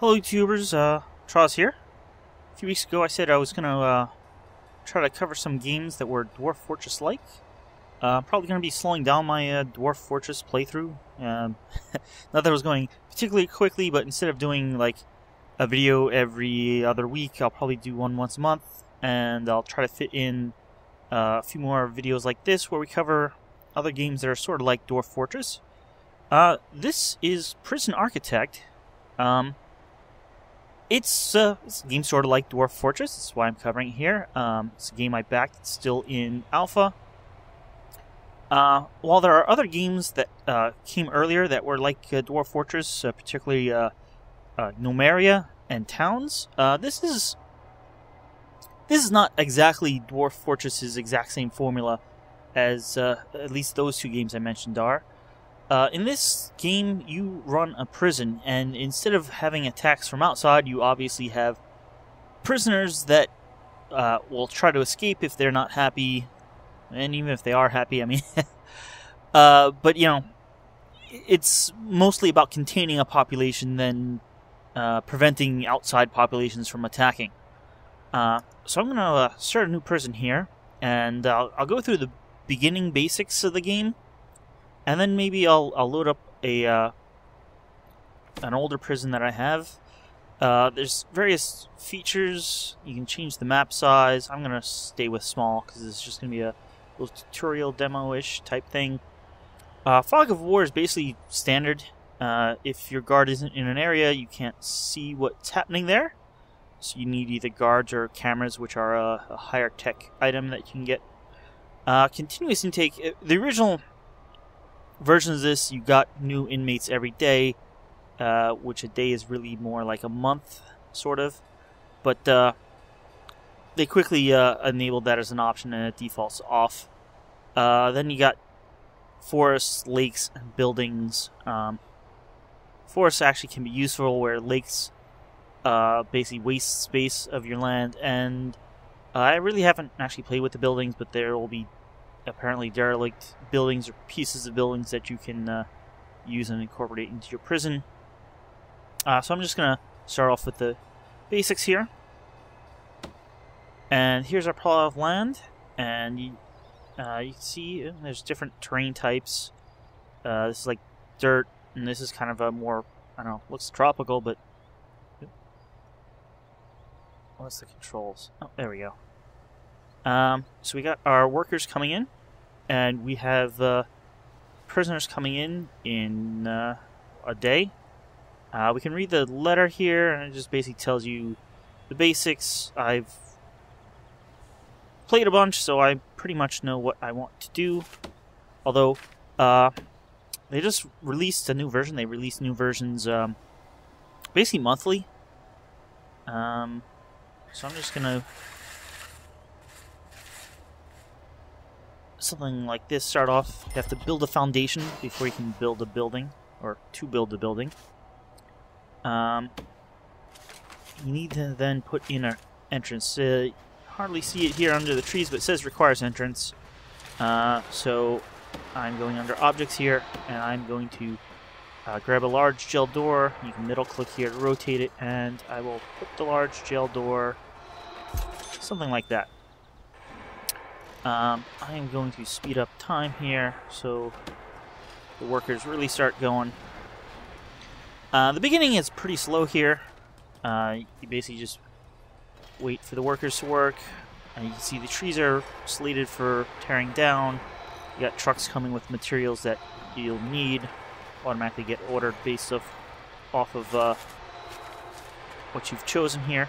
Hello YouTubers, Troz here. A few weeks ago I said I was going to try to cover some games that were Dwarf Fortress-like. Probably going to be slowing down my Dwarf Fortress playthrough. Not that it was going particularly quickly, but instead of doing like a video every other week, I'll probably do one once a month. And I'll try to fit in a few more videos like this where we cover other games that are sort of like Dwarf Fortress. This is Prison Architect. It's a game sort of like Dwarf Fortress. That's why I'm covering it here. It's a game I backed. It's still in alpha. While there are other games that came earlier that were like Dwarf Fortress, particularly Nomeria and Towns, this is not exactly Dwarf Fortress's exact same formula as at least those two games I mentioned are. In this game, you run a prison, and instead of having attacks from outside, you obviously have prisoners that will try to escape if they're not happy, and even if they are happy, I mean. But, you know, it's mostly about containing a population than preventing outside populations from attacking. So I'm going to start a new prison here, and I'll go through the beginning basics of the game. And then maybe I'll load up an older prison that I have. There's various features. You can change the map size. I'm going to stay with small because it's just going to be a little tutorial demo-ish type thing. Fog of War is basically standard. If your guard isn't in an area, you can't see what's happening there. So you need either guards or cameras, which are a higher tech item that you can get. Continuous intake. The original versions of this, you got new inmates every day, which a day is really more like a month, sort of. But they quickly enabled that as an option, and it defaults off. Then you got forests, lakes, and buildings. Forests actually can be useful, where lakes basically waste space of your land. And I really haven't actually played with the buildings, but there will be apparently derelict buildings or pieces of buildings that you can use and incorporate into your prison. So I'm just going to start off with the basics here. And here's our plot of land. And you can see there's different terrain types. This is like dirt, and this is kind of a more, I don't know, looks tropical, but what's the controls? Oh, there we go. So we got our workers coming in, and we have prisoners coming in a day. We can read the letter here, and it just basically tells you the basics. I've played a bunch, so I pretty much know what I want to do. Although, they just released a new version. They release new versions basically monthly. So I'm just going to something like this start off. You have to build a foundation before you can build a building, or to build a building. You need to then put in an entrance. Hardly see it here under the trees, but it says requires entrance. So I'm going under objects here, and I'm going to grab a large jail door. You can middle click here to rotate it, and I will put the large jail door something like that. I am going to speed up time here so the workers really start going. The beginning is pretty slow here. You basically just wait for the workers to work. You can see the trees are slated for tearing down. You got trucks coming with materials that you'll need. Automatically get ordered based off of what you've chosen here.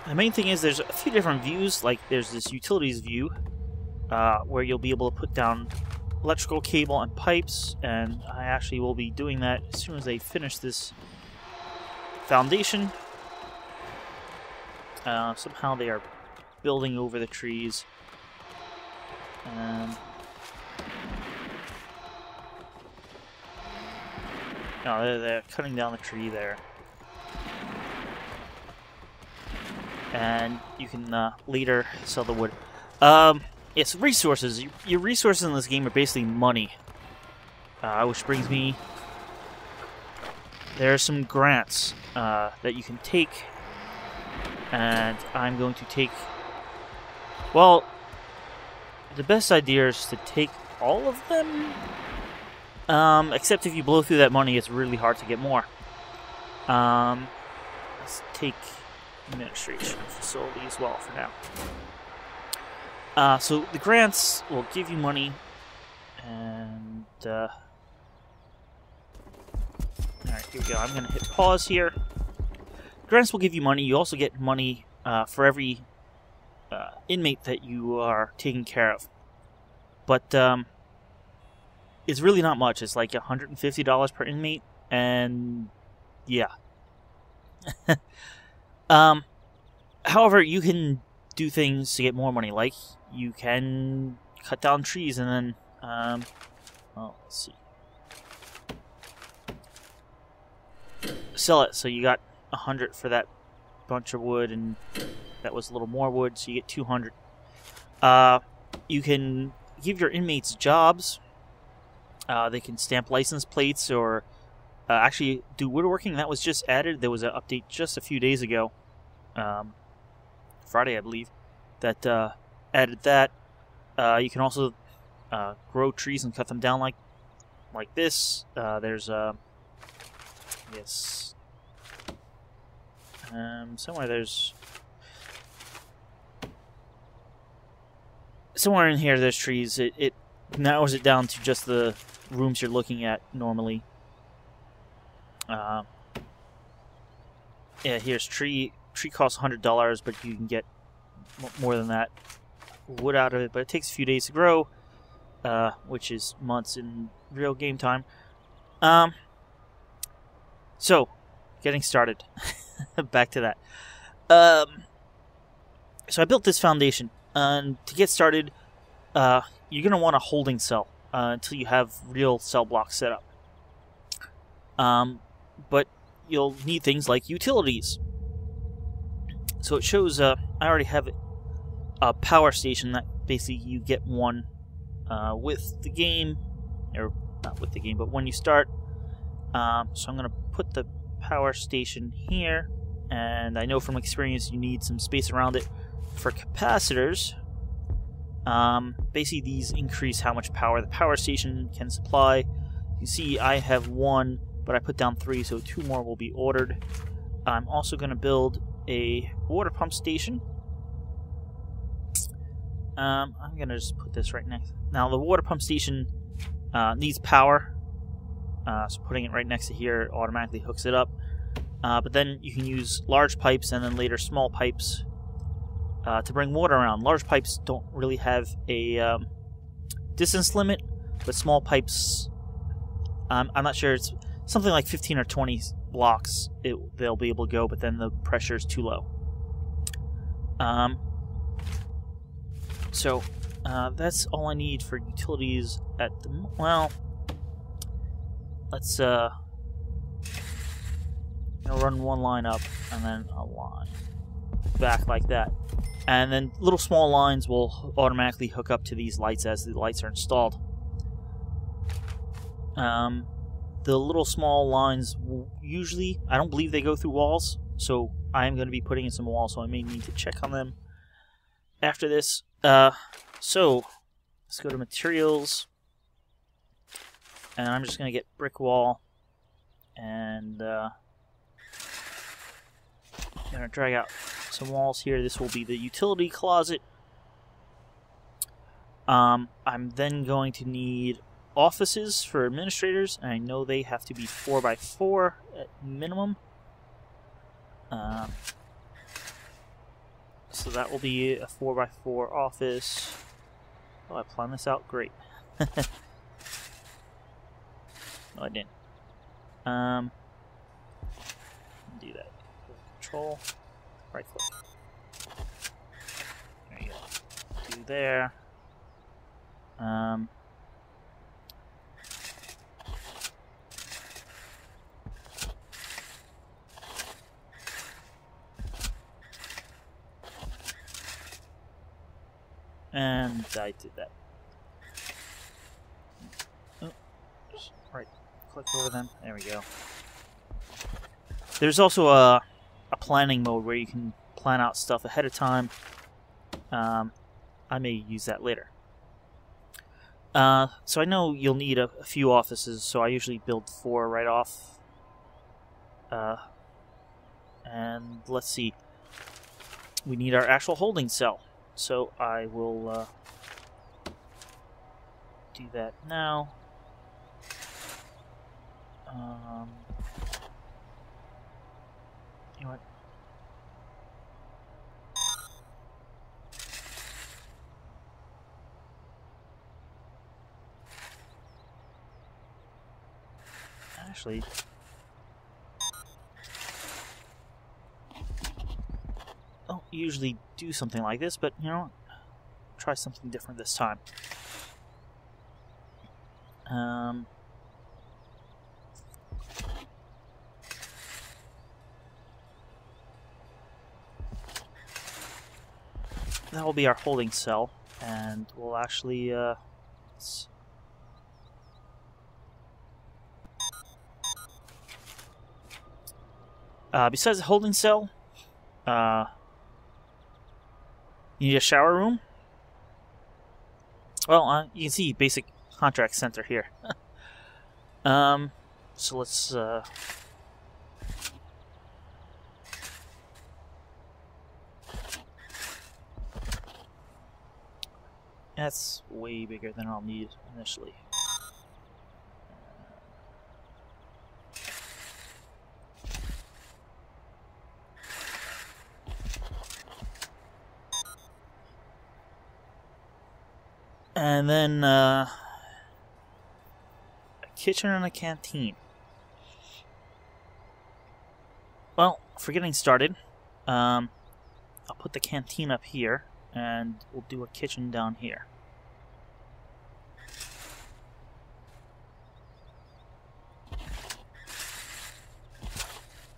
The main thing is there's a few different views. Like there's this utilities view where you'll be able to put down electrical cable and pipes, and I actually will be doing that as soon as they finish this foundation. Somehow they are building over the trees. No, they're cutting down the tree there. And you can later sell the wood. Yes, resources. Your resources in this game are basically money. Which brings me there are some grants that you can take, and I'm going to take... Well, the best idea is to take all of them, except if you blow through that money, it's really hard to get more. Let's take administration facility as well for now. So the grants will give you money, and alright, here we go. I'm going to hit pause here. Grants will give you money. You also get money for every inmate that you are taking care of. But it's really not much. It's like $150 per inmate, and yeah. However, you can do things to get more money. Like, you can cut down trees and then, well, let's see. Sell it. So you got 100 for that bunch of wood, and that was a little more wood, so you get 200. You can give your inmates jobs. They can stamp license plates or actually do woodworking. That was just added. There was an update just a few days ago, Friday, I believe, that added that. You can also grow trees and cut them down like this. There's yes, somewhere in here there's trees. It narrows it down to just the rooms you're looking at normally. Yeah, here's tree. Tree costs $100, but you can get more than that wood out of it. But it takes a few days to grow, which is months in real game time. So, getting started. Back to that. So I built this foundation, and to get started, you're going to want a holding cell until you have real cell blocks set up. But you'll need things like utilities. So it shows, I already have a power station that basically you get one with the game, or not with the game, but when you start. So I'm going to put the power station here, and I know from experience you need some space around it for capacitors. Basically these increase how much power the power station can supply. You see I have one, but I put down 3, so 2 more will be ordered. I'm also going to build a water pump station. I'm going to just put this right next. Now the water pump station needs power, so putting it right next to here automatically hooks it up. But then you can use large pipes and then later small pipes to bring water around. Large pipes don't really have a distance limit, but small pipes, I'm not sure, it's something like 15 or 20 blocks they'll be able to go, but then the pressure is too low. So that's all I need for utilities at the well. Let's run one line up and then a line back like that, and then little small lines will automatically hook up to these lights as the lights are installed. The little small lines usually, I don't believe they go through walls, so I am going to be putting in some walls, so I may need to check on them after this. So let's go to materials, and I'm just going to get brick wall, and I'm going to drag out some walls here. This will be the utility closet. I'm then going to need offices for administrators, and I know they have to be 4x4 at minimum. So that will be a 4x4 office. Oh, I planned this out great. No, I didn't. Do that. Control, right click. There you go. Do there. And I did that. Oh, just right click over them. There we go. There's also a planning mode where you can plan out stuff ahead of time. I may use that later. So I know you'll need a few offices, so I usually build 4 right off. And let's see. We need our actual holding cell, so I will do that now. You know what? Actually, I don't usually do something like this, but you know, try something different this time. That will be our holding cell, and we'll actually besides the holding cell, you need a shower room. Well, you can see basic contract center here. So let's that's way bigger than I'll need initially. And then a kitchen and a canteen. Well, for getting started, I'll put the canteen up here, and we'll do a kitchen down here.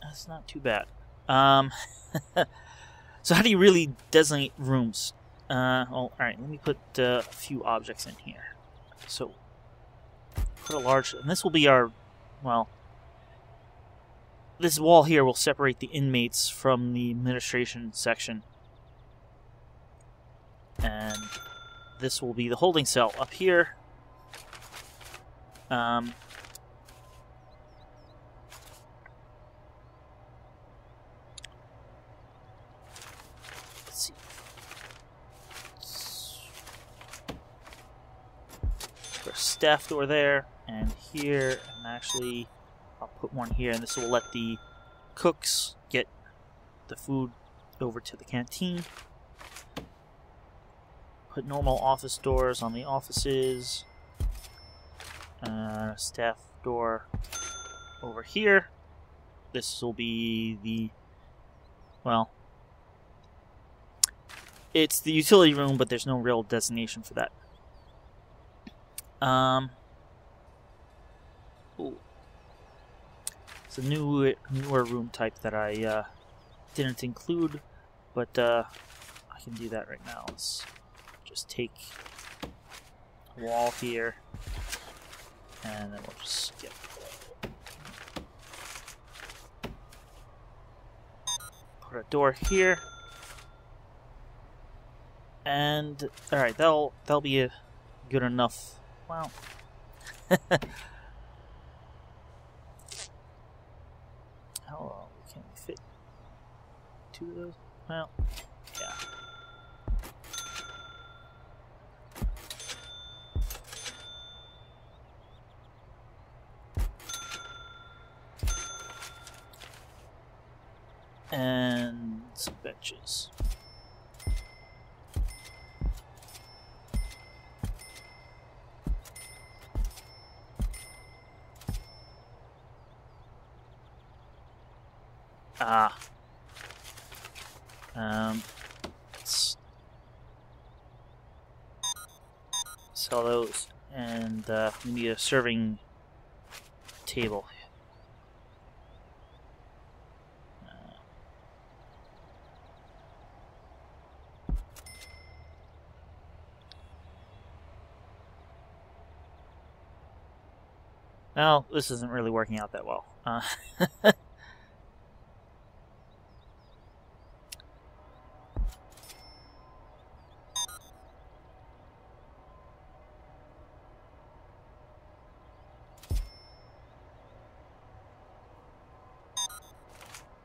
That's not too bad. So how do you really designate rooms? Well, alright, let me put a few objects in here. So, put a large... And this will be our... Well, this wall here will separate the inmates from the administration section. And this will be the holding cell up here. Let's see. There's a staff door there, and here, and actually I'll put one here, and this will let the cooks get the food over to the canteen. Put normal office doors on the offices. Staff door over here. This will be the... Well, it's the utility room, but there's no real designation for that. Ooh. It's a newer room type that I didn't include, but I can do that right now. Let's just take a wall here, and then we'll just get put a door here, and all right, that'll be a good enough. Wow. How can we fit 2 of those? Well, yeah. And some benches. Let's sell those, and we need a serving table. Well, this isn't really working out that well.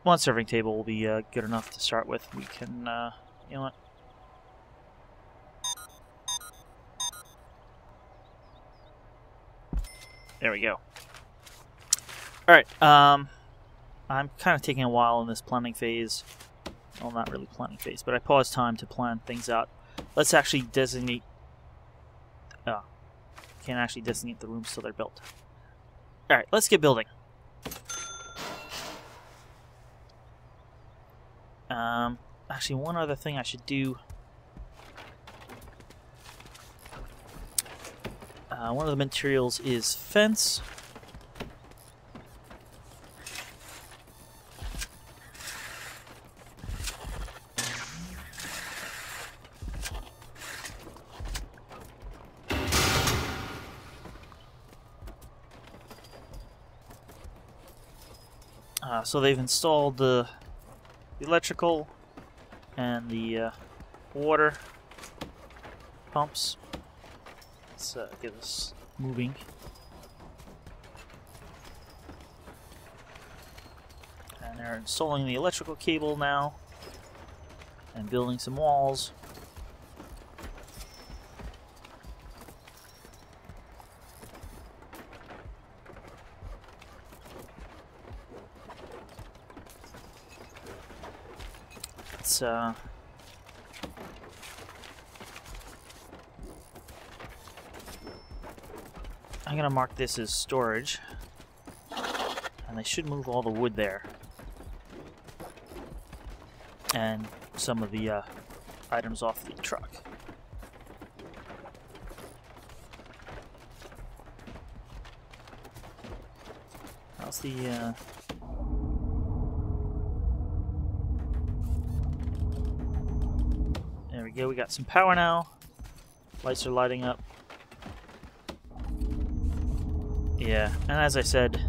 one serving table will be good enough to start with. We can, you know what? There we go. Alright, I'm kind of taking a while in this planning phase. Well, not really planning phase, but I paused time to plan things out. Let's actually designate... can't actually designate the rooms till they're built. Alright, let's get building. Actually, one other thing I should do. One of the materials is fence. So they've installed the electrical and the water pumps. Let's get this moving. And they're installing the electrical cable now and building some walls. I'm gonna mark this as storage, and they should move all the wood there, and some of the items off the truck. How's the There we go, we got some power now. Lights are lighting up. Yeah, and as I said,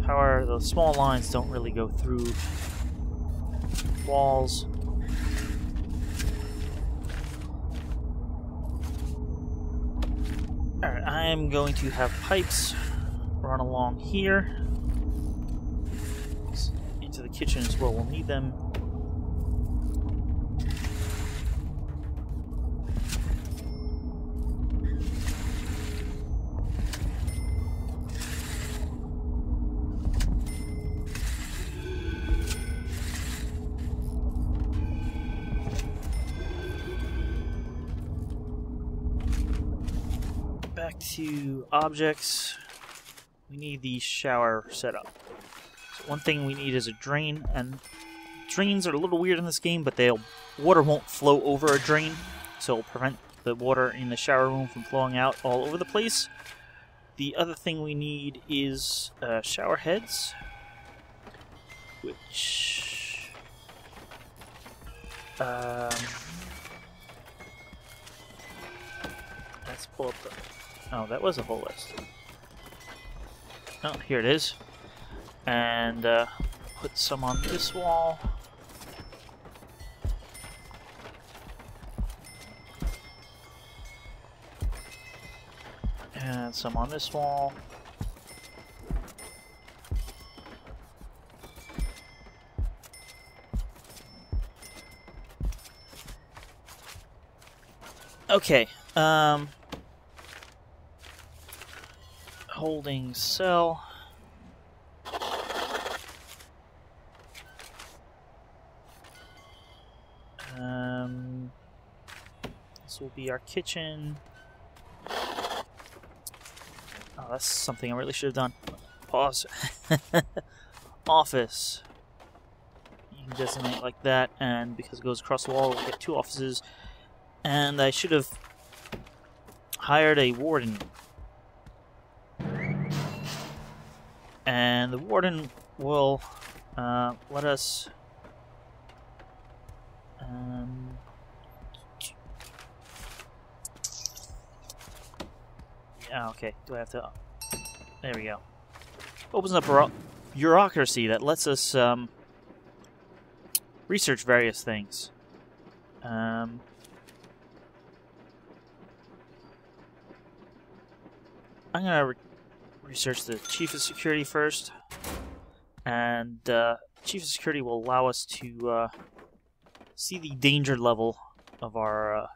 power, the small lines don't really go through walls. Alright, I am going to have pipes run along here. Into the kitchen as well, we'll need them. Back to objects, we need the shower set up. So one thing we need is a drain, and drains are a little weird in this game, but water won't flow over a drain, so it'll prevent the water in the shower room from flowing out all over the place. The other thing we need is shower heads, which let's pull up the... Oh, that was a whole list. Oh, here it is. And put some on this wall. And some on this wall. Okay, holding cell. This will be our kitchen. Oh, that's something I really should have done. Pause. Office. You can designate like that, and because it goes across the wall, we'll get two offices. And I should have hired a warden. And the warden will let us... yeah, okay. Do I have to... There we go. Opens up a bureaucracy that lets us research various things. I'm gonna research the chief of security first. And Chief of Security will allow us to see the danger level of our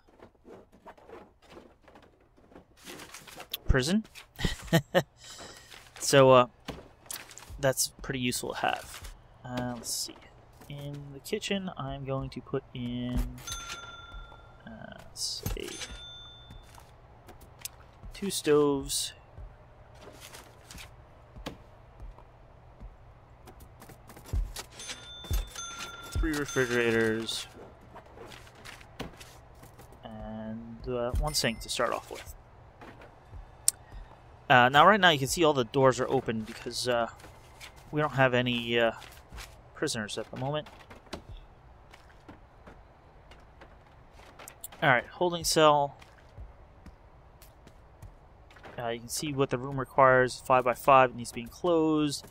prison. So that's pretty useful to have. Let's see. In the kitchen, I'm going to put in, say, 2 stoves. 3 refrigerators. And 1 sink to start off with. Now, right now, you can see all the doors are open because we don't have any prisoners at the moment. Alright, holding cell. You can see what the room requires. 5x5, it needs to be enclosed.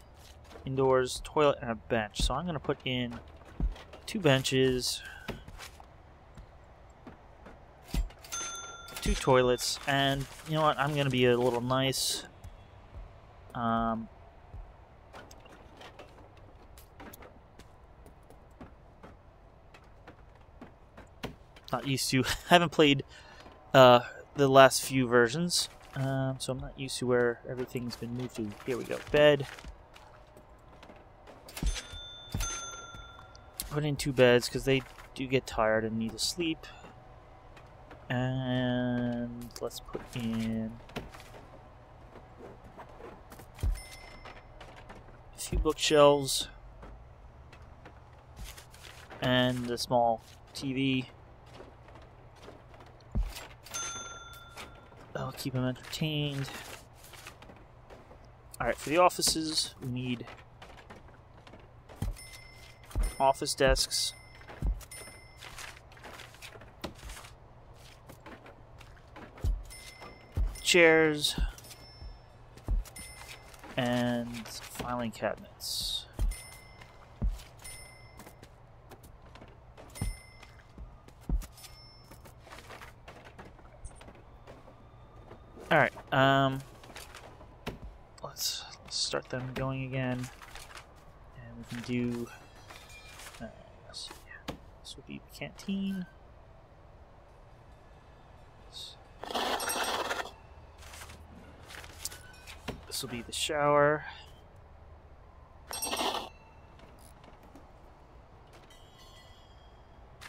Indoors, toilet, and a bench. So I'm going to put in 2 benches, 2 toilets, and you know what? I'm going to be a little nice. Not used to. Haven't played the last few versions, so I'm not used to where everything's been moved to. Here we go. Bed. Put in 2 beds because they do get tired and need to sleep. And let's put in a few bookshelves and a small TV. That'll keep them entertained. Alright, for the offices, we need office desks, chairs, and filing cabinets. Alright, let's start them going again, and we can do, let's see, this will be the canteen. This will be the shower.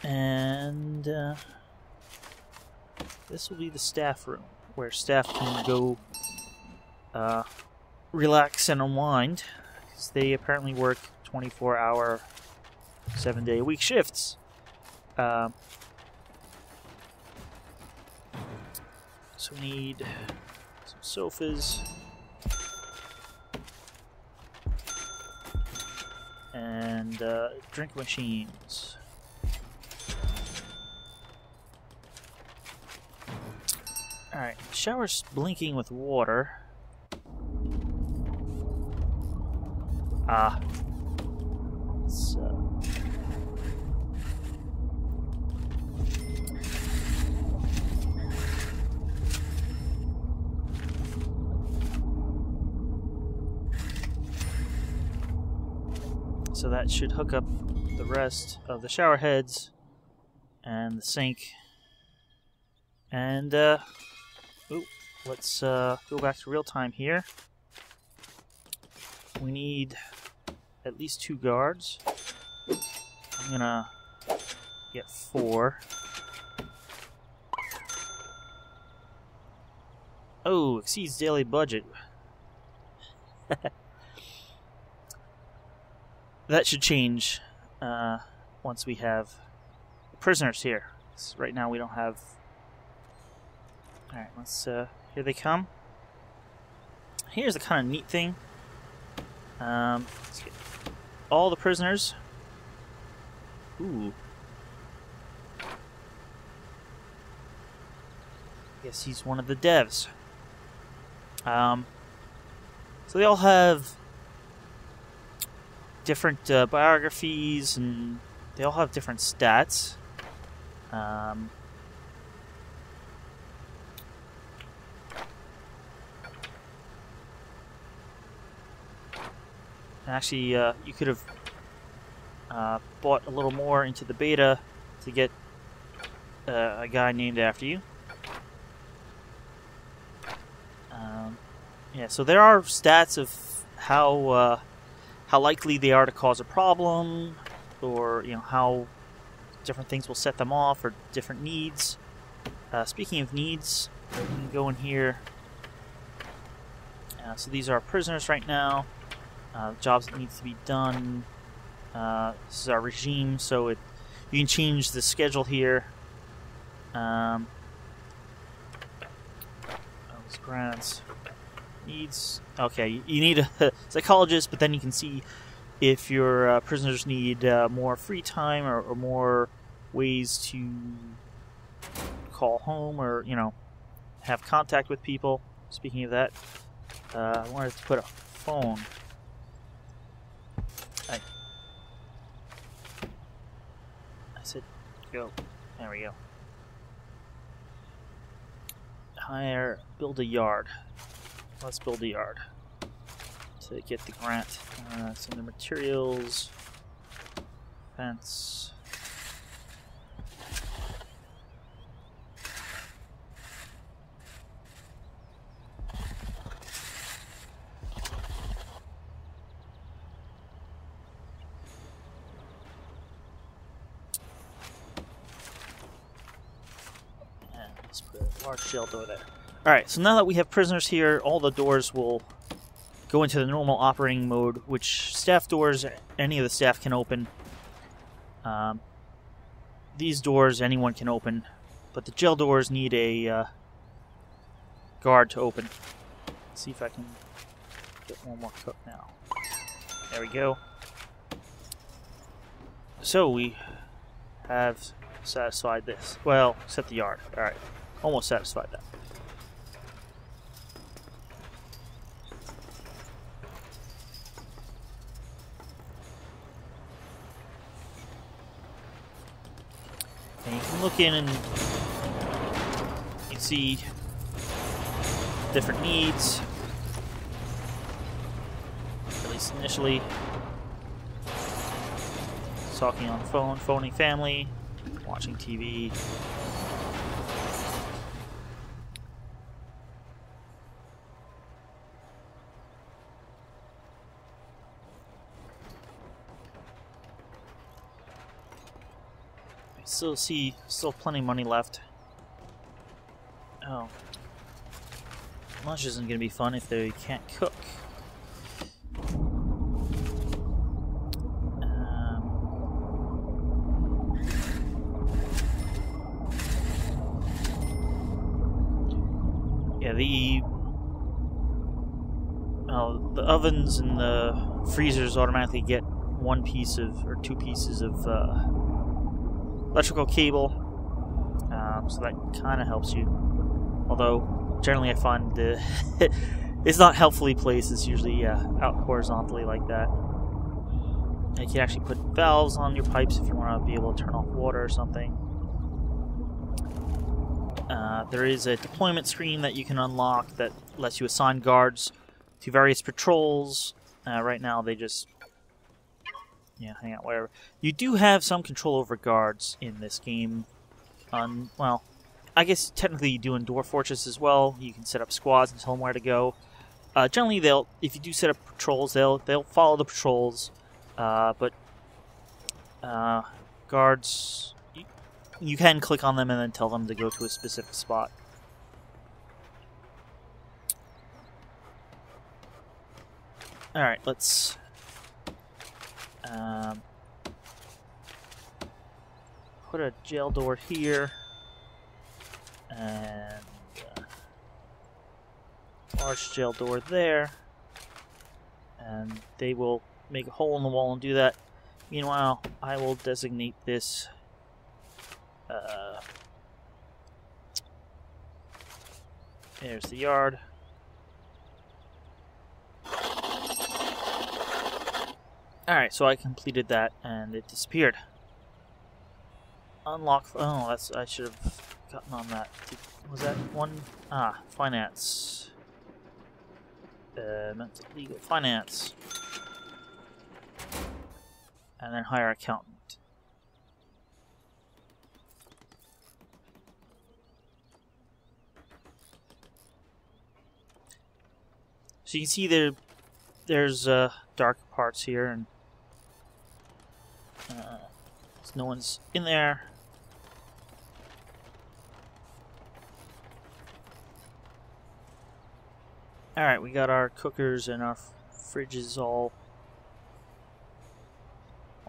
And this will be the staff room, where staff can go relax and unwind, because they apparently work 24-hour, 7-day-a-week shifts. So we need some sofas and drink machines. Alright, shower's blinking with water. So that should hook up the rest of the shower heads and the sink. And let's go back to real time here. We need at least 2 guards. I'm gonna get 4. Oh, exceeds daily budget. That should change once we have prisoners here. So right now we don't have. Alright, let's, here they come. Here's the kind of neat thing. Let's get all the prisoners. Ooh. I guess he's one of the devs. So they all have different biographies, and they all have different stats. Actually, you could have bought a little more into the beta to get a guy named after you. Yeah, so there are stats of how likely they are to cause a problem, or how different things will set them off, or different needs. Speaking of needs, we can go in here. So these are prisoners right now. Jobs that needs to be done. This is our regime, so you can change the schedule here. Those grants. Needs. Okay, you need a psychologist, but then you can see if your prisoners need more free time or more ways to call home or have contact with people. Speaking of that, I wanted to put a phone. I said go. There we go. Build a yard. Let's build a yard to get the grant. Some of the materials, fence. And let's put a large shell door there. Alright, so now that we have prisoners here, all the doors will go into the normal operating mode, which staff doors, any of the staff can open. These doors, anyone can open, but the jail doors need a guard to open. Let's see if I can get one more cook now. There we go. So we have satisfied this. Well, except the yard. Alright, almost satisfied that. And you can look in and you see different needs, at least initially. Talking on the phone, phoning family, watching TV. Still plenty of money left. Oh. Lunch isn't going to be fun if they can't cook. Yeah, the ovens and the freezers automatically get one piece of, or two pieces of, electrical cable, so that kind of helps you. Although, generally I find it's not helpfully placed, it's usually out horizontally like that. And you can actually put valves on your pipes if you want to be able to turn off water or something. There is a deployment screen that you can unlock that lets you assign guards to various patrols. Right now they just hang out, whatever. You do have some control over guards in this game. Well, I guess technically you do in Dwarf Fortress as well. You can set up squads and tell them where to go. Generally, if you do set up patrols, they'll follow the patrols. But guards, you can click on them and then tell them to go to a specific spot. All right, let's. Put a jail door here, and large jail door there, and they will make a hole in the wall and do that. Meanwhile, I will designate this there's the yard. Alright, so I completed that and it disappeared. Unlock. Oh, I should have gotten on that. Was that one? Ah, finance. Legal finance. and then hire accountant. So you can see there's dark parts here, and no one's in there. Alright, we got our cookers and our fridges all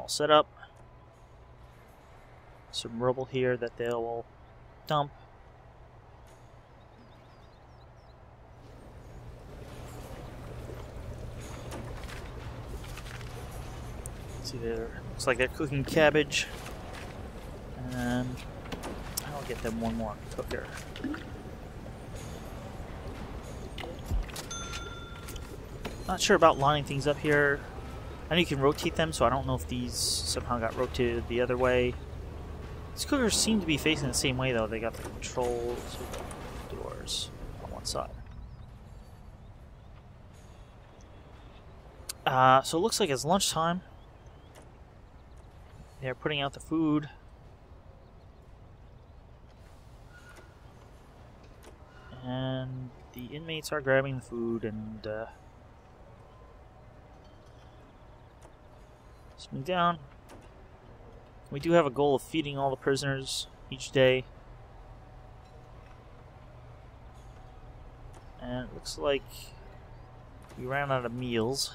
set up. Some rubble here that they'll dump. See there, looks like they're cooking cabbage. And I'll get them one more cooker. Not sure about lining things up here. I know you can rotate them, so I don't know if these somehow got rotated the other way. These cookers seem to be facing the same way, though. They got the controls with the doors on one side. So it looks like it's lunchtime. They're putting out the food. And the inmates are grabbing the food and sitting down. We do have a goal of feeding all the prisoners each day. And it looks like we ran out of meals.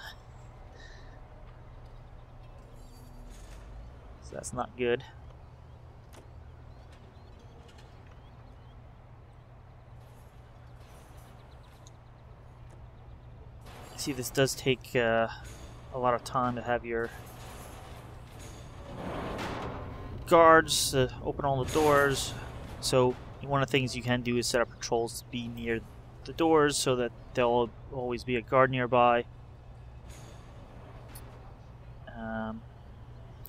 So that's not good. See, this does take a lot of time to have your guards open all the doors. So one of the things you can do is set up patrols to be near the doors so that there'll always be a guard nearby.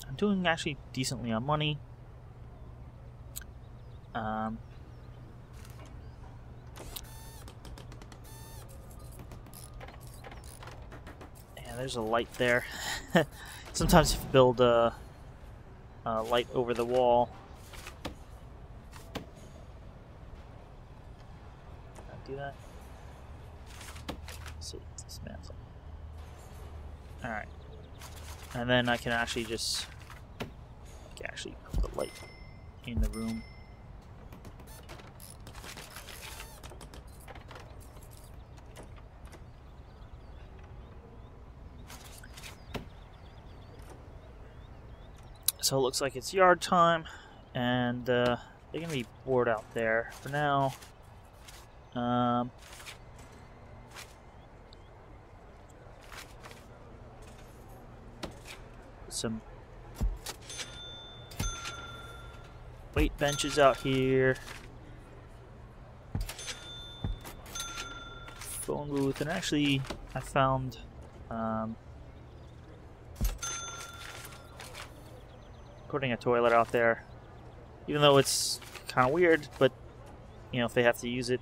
I'm doing actually decently on money. Yeah, there's a light there. Sometimes if you build a light over the wall. Can I do that? Let's see, dismantle. Alright. And then I can actually just put the light in the room. So it looks like it's yard time, and they're gonna be bored out there for now. Some weight benches out here, phone booth, and actually I found putting a toilet out there, even though it's kind of weird, but you know, if they have to use it,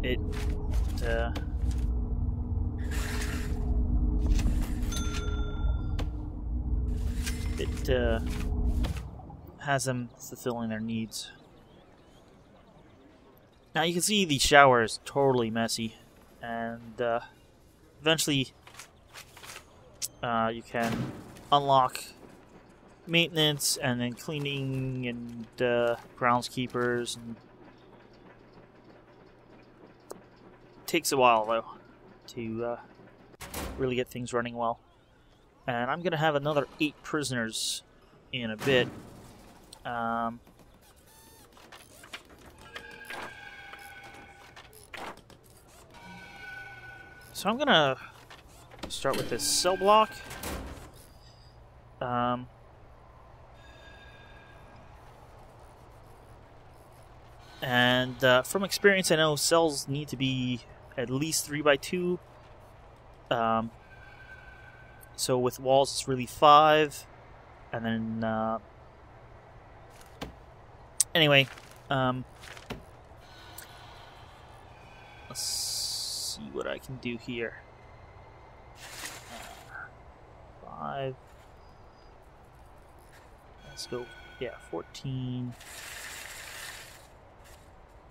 it has them fulfilling their needs. Now you can see the shower is totally messy, and eventually you can unlock maintenance and then cleaning and groundskeepers. And it takes a while though to really get things running well. And I'm gonna have another 8 prisoners in a bit. So I'm gonna start with this cell block. And from experience, I know cells need to be at least 3x2. So with walls, it's really 5. And then, anyway, let's see what I can do here. 5. Let's go, yeah, 14.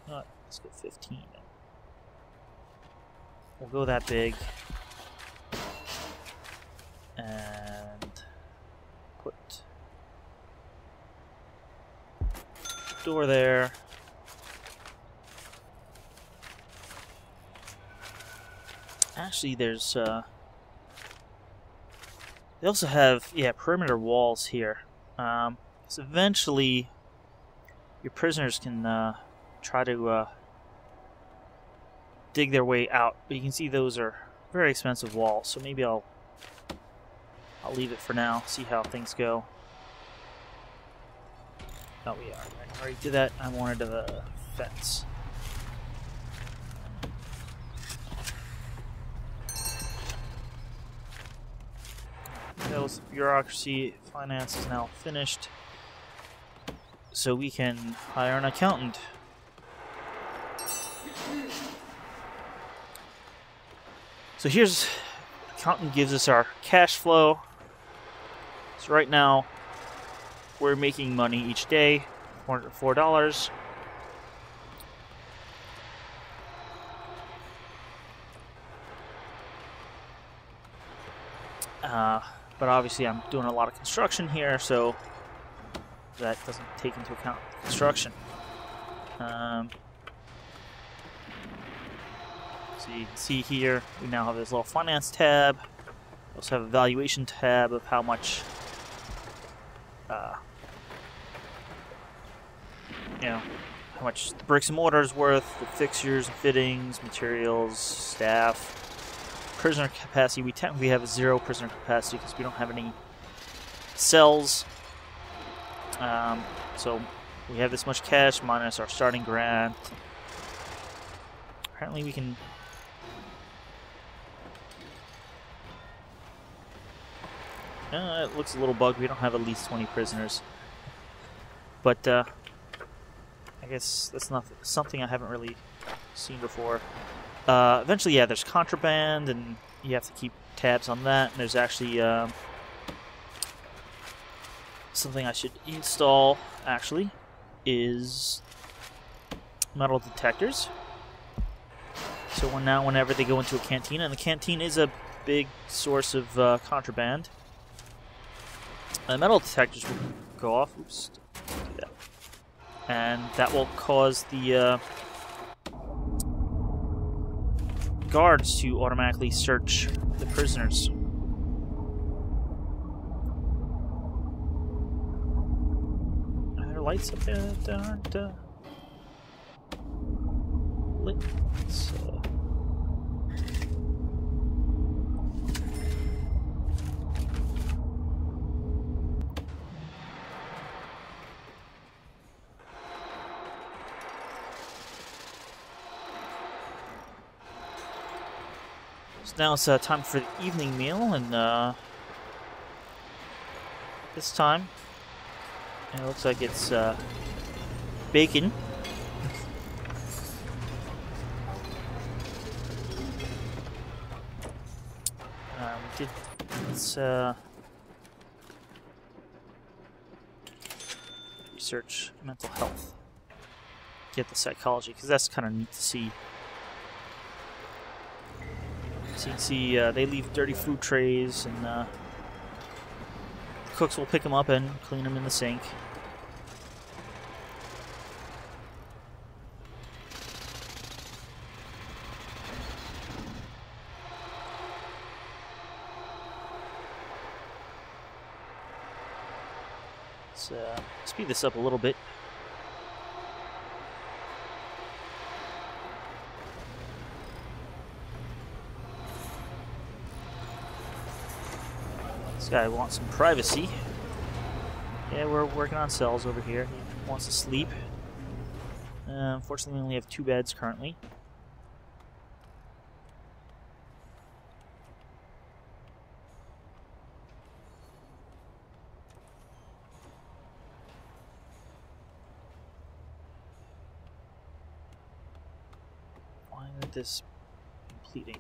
Let's go 15. We'll go that big. And put door there. Actually, there's they also have, yeah, perimeter walls here. So eventually your prisoners can try to dig their way out, but you can see those are very expensive walls, so maybe I'll leave it for now, see how things go. Oh, we already did that. I wanted a fence. That was bureaucracy. Finance is now finished, so we can hire an accountant. So here's, accountant gives us our cash flow. So right now we're making money each day, $404. But obviously I'm doing a lot of construction here, so that doesn't take into account construction. So you can see here, we now have this little finance tab. We also have a valuation tab of how much, how much the bricks and mortar is worth, the fixtures and fittings, materials, staff. Prisoner capacity, we technically have 0 prisoner capacity because we don't have any cells. So we have this much cash minus our starting grant. Apparently we can... it looks a little bugged. We don't have at least 20 prisoners. But I guess that's not something I haven't really seen before. Eventually, yeah, there's contraband, and you have to keep tabs on that. And there's actually something I should install, actually, is metal detectors. So now whenever they go into a canteen, and the canteen is a big source of contraband, the metal detectors will go off. Oops, don't do that. And that will cause the guards to automatically search the prisoners. Are there lights up there that aren't lit? Now it's time for the evening meal, and this time it looks like it's bacon. Let's research mental health. Get the psychology, because that's kind of neat to see. So you can see they leave dirty food trays, and the cooks will pick them up and clean them in the sink. Let's speed this up a little bit. This guy wants some privacy. Yeah, we're working on cells over here. He wants to sleep. Unfortunately, we only have 2 beds currently. Why isn't this completing?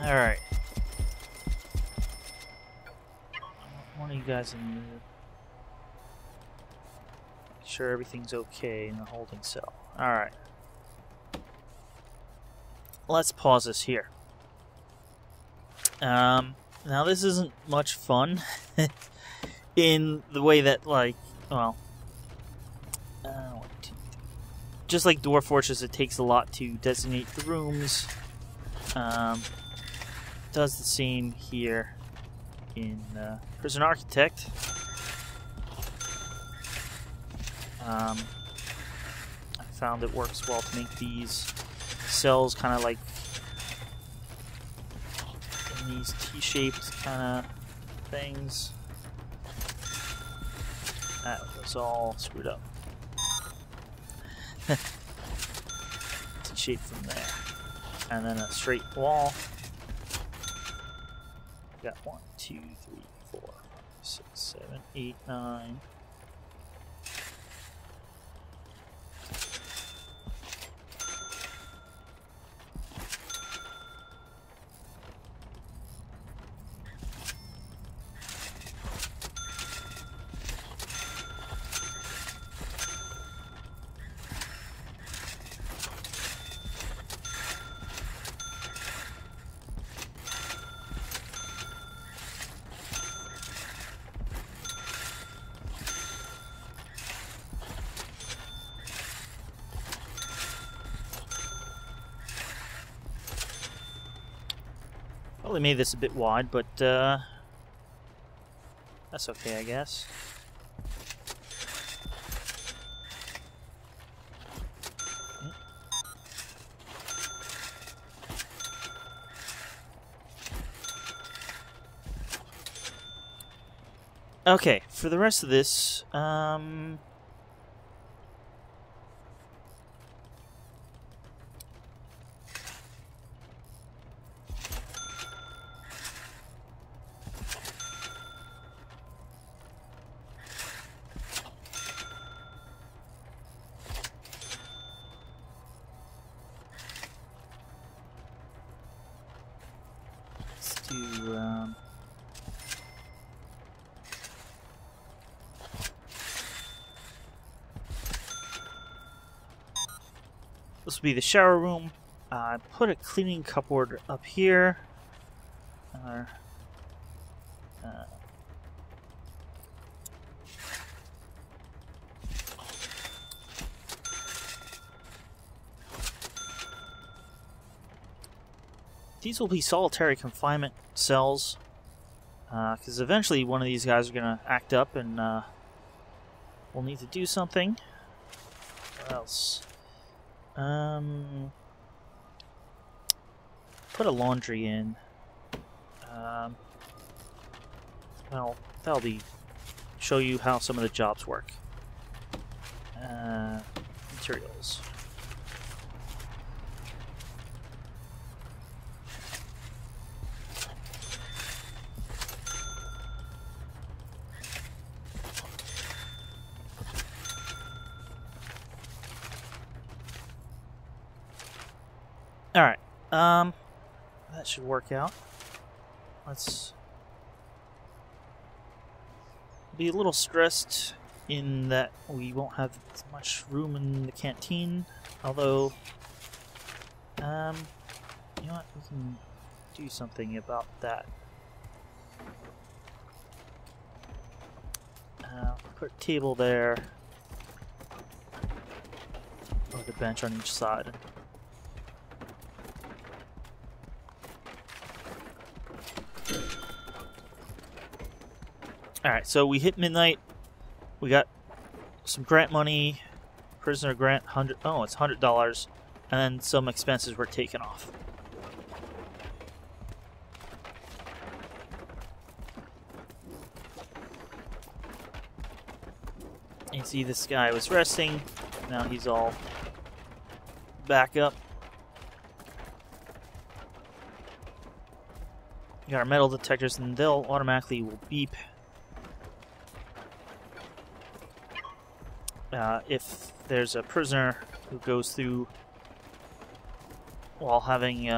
Alright. One of you guys in the... Make sure everything's okay in the holding cell. Alright. Let's pause this here. Now this isn't much fun in the way that, like, well, just like Dwarf Fortress, it takes a lot to designate the rooms. Does the same here in Prison Architect. I found it works well to make these cells kind of like in these T-shaped kind of things. That was all screwed up. T-shape from there, and then a straight wall. Got 1, 2, 3, 4, 5, 6, 7, 8, 9. Probably made this a bit wide, but that's okay, I guess. Okay, for the rest of this, this will be the shower room. I put a cleaning cupboard up here. These will be solitary confinement cells, because eventually one of these guys are going to act up and we'll need to do something. What else? Put a laundry in. Well, that'll be show you how some of the jobs work. Materials. Alright, that should work out. Let's be a little stressed in that we won't have as much room in the canteen, although, you know what, we can do something about that. Put a table there, with a bench on each side. Alright, so we hit midnight. We got some grant money. Prisoner grant, it's $100. And then some expenses were taken off. You see this guy was resting. Now he's all back up. We got our metal detectors, and they'll automatically will beep if there's a prisoner who goes through while having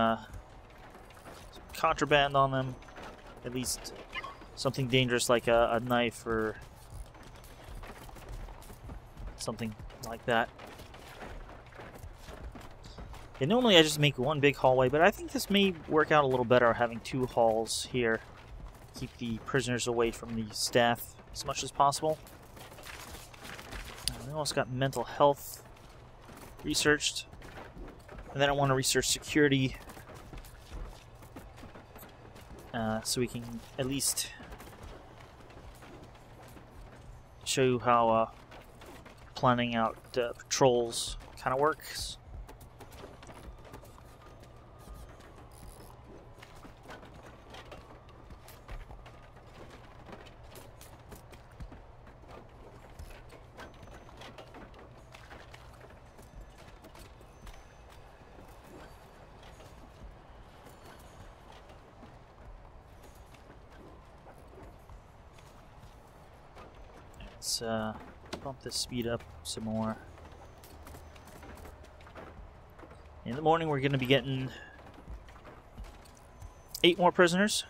contraband on them. At least something dangerous like a knife or something like that. Yeah, normally I just make one big hallway, but I think this may work out a little better having 2 halls here. Keep the prisoners away from the staff as much as possible. We also got mental health researched. And then I want to research security. So we can at least show you how planning out patrols kind of works. Let's bump this speed up some more. In the morning, we're going to be getting 8 more prisoners.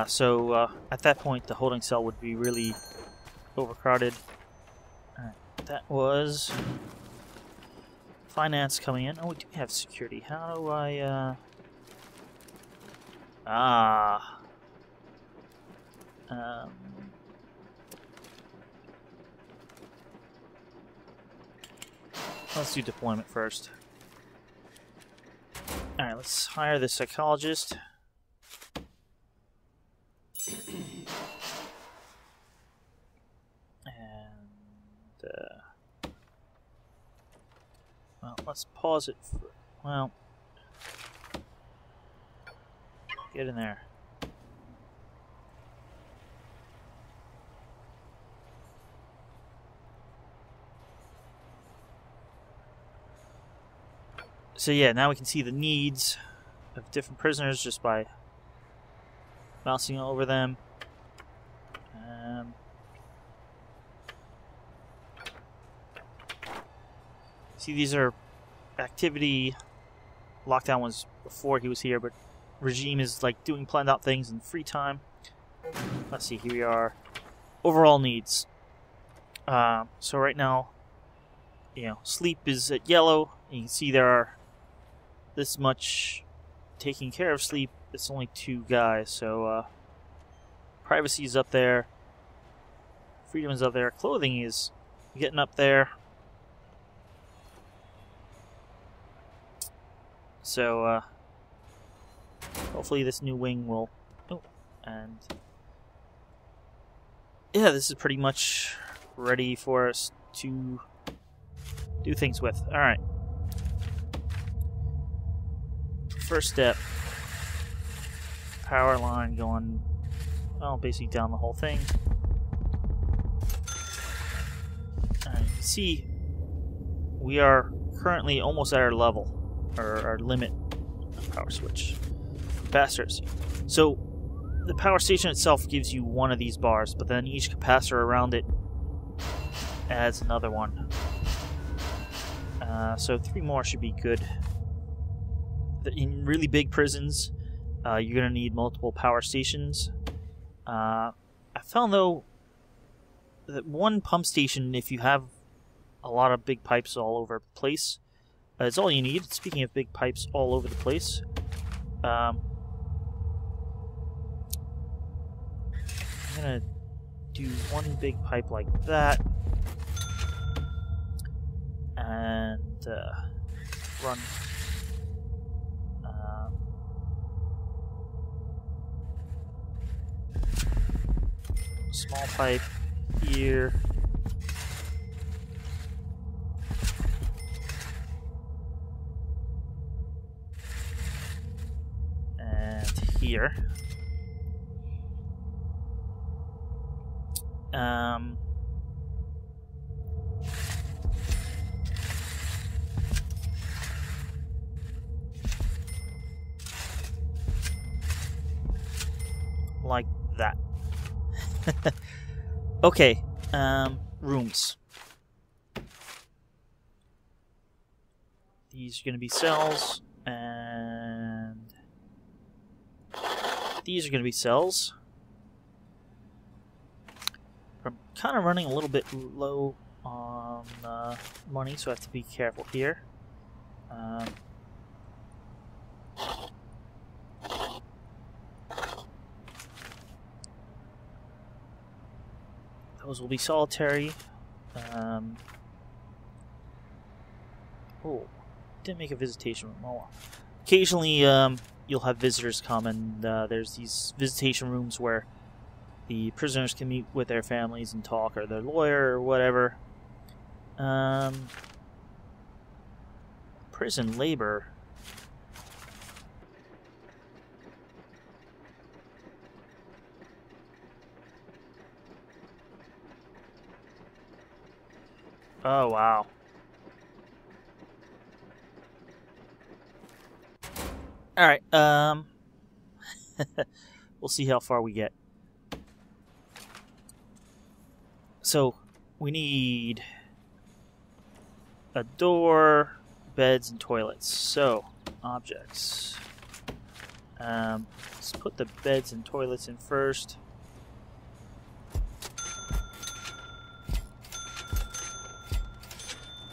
So at that point, the holding cell would be really overcrowded. Alright, that was finance coming in. Oh, we do have security. How do I... Let's do deployment first. Alright, let's hire the psychologist. And, well, let's pause it for, well, get in there. So yeah, now we can see the needs of different prisoners just by bouncing over them. See, these are activity. Lockdown was before he was here, but regime is like doing planned out things in free time. Let's see, here we are. Overall needs. So right now, you know, sleep is at yellow. You can see there are this much taking care of sleep. It's only 2 guys, so privacy is up there. Freedom is up there. Clothing is getting up there. So hopefully this new wing will... Oh, and... yeah, this is pretty much ready for us to do things with. Alright. First step. Power line going, well, basically down the whole thing. Alright, you can see we are currently almost at our level, or our limit of power switch capacitors. So the power station itself gives you 1 of these bars, but then each capacitor around it adds another one. So 3 more should be good. In really big prisons, you're going to need multiple power stations. I found, though, that 1 pump station, if you have a lot of big pipes all over the place, is all you need. Speaking of big pipes all over the place, I'm going to do 1 big pipe like that, and run small pipe here, and here. Like that. Okay, rooms. These are going to be cells, and These are going to be cells. I'm kind of running a little bit low on money, so I have to be careful here. Those will be solitary. Oh, didn't make a visitation room. Oh, occasionally you'll have visitors come, and there's these visitation rooms where the prisoners can meet with their families and talk, or their lawyer, or whatever. Prison labor. Oh, wow. Alright, we'll see how far we get. So, we need a door, beds, and toilets. So, objects. Let's put the beds and toilets in first.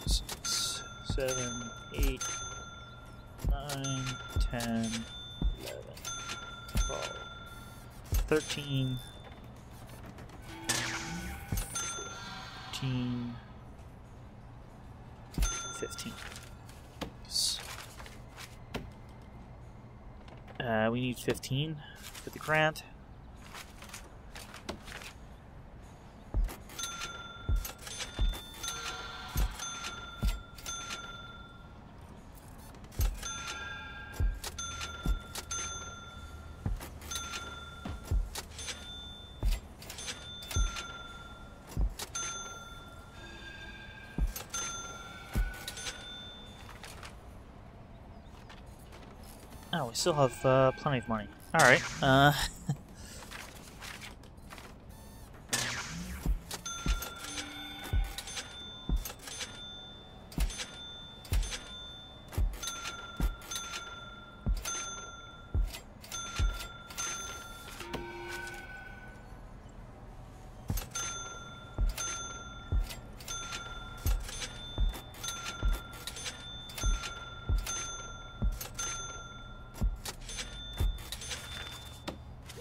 Six, 7, 8, 9, 10, 11, 12, 13, 14, 15. We need 15 for the grant. Oh, we still have plenty of money. Alright,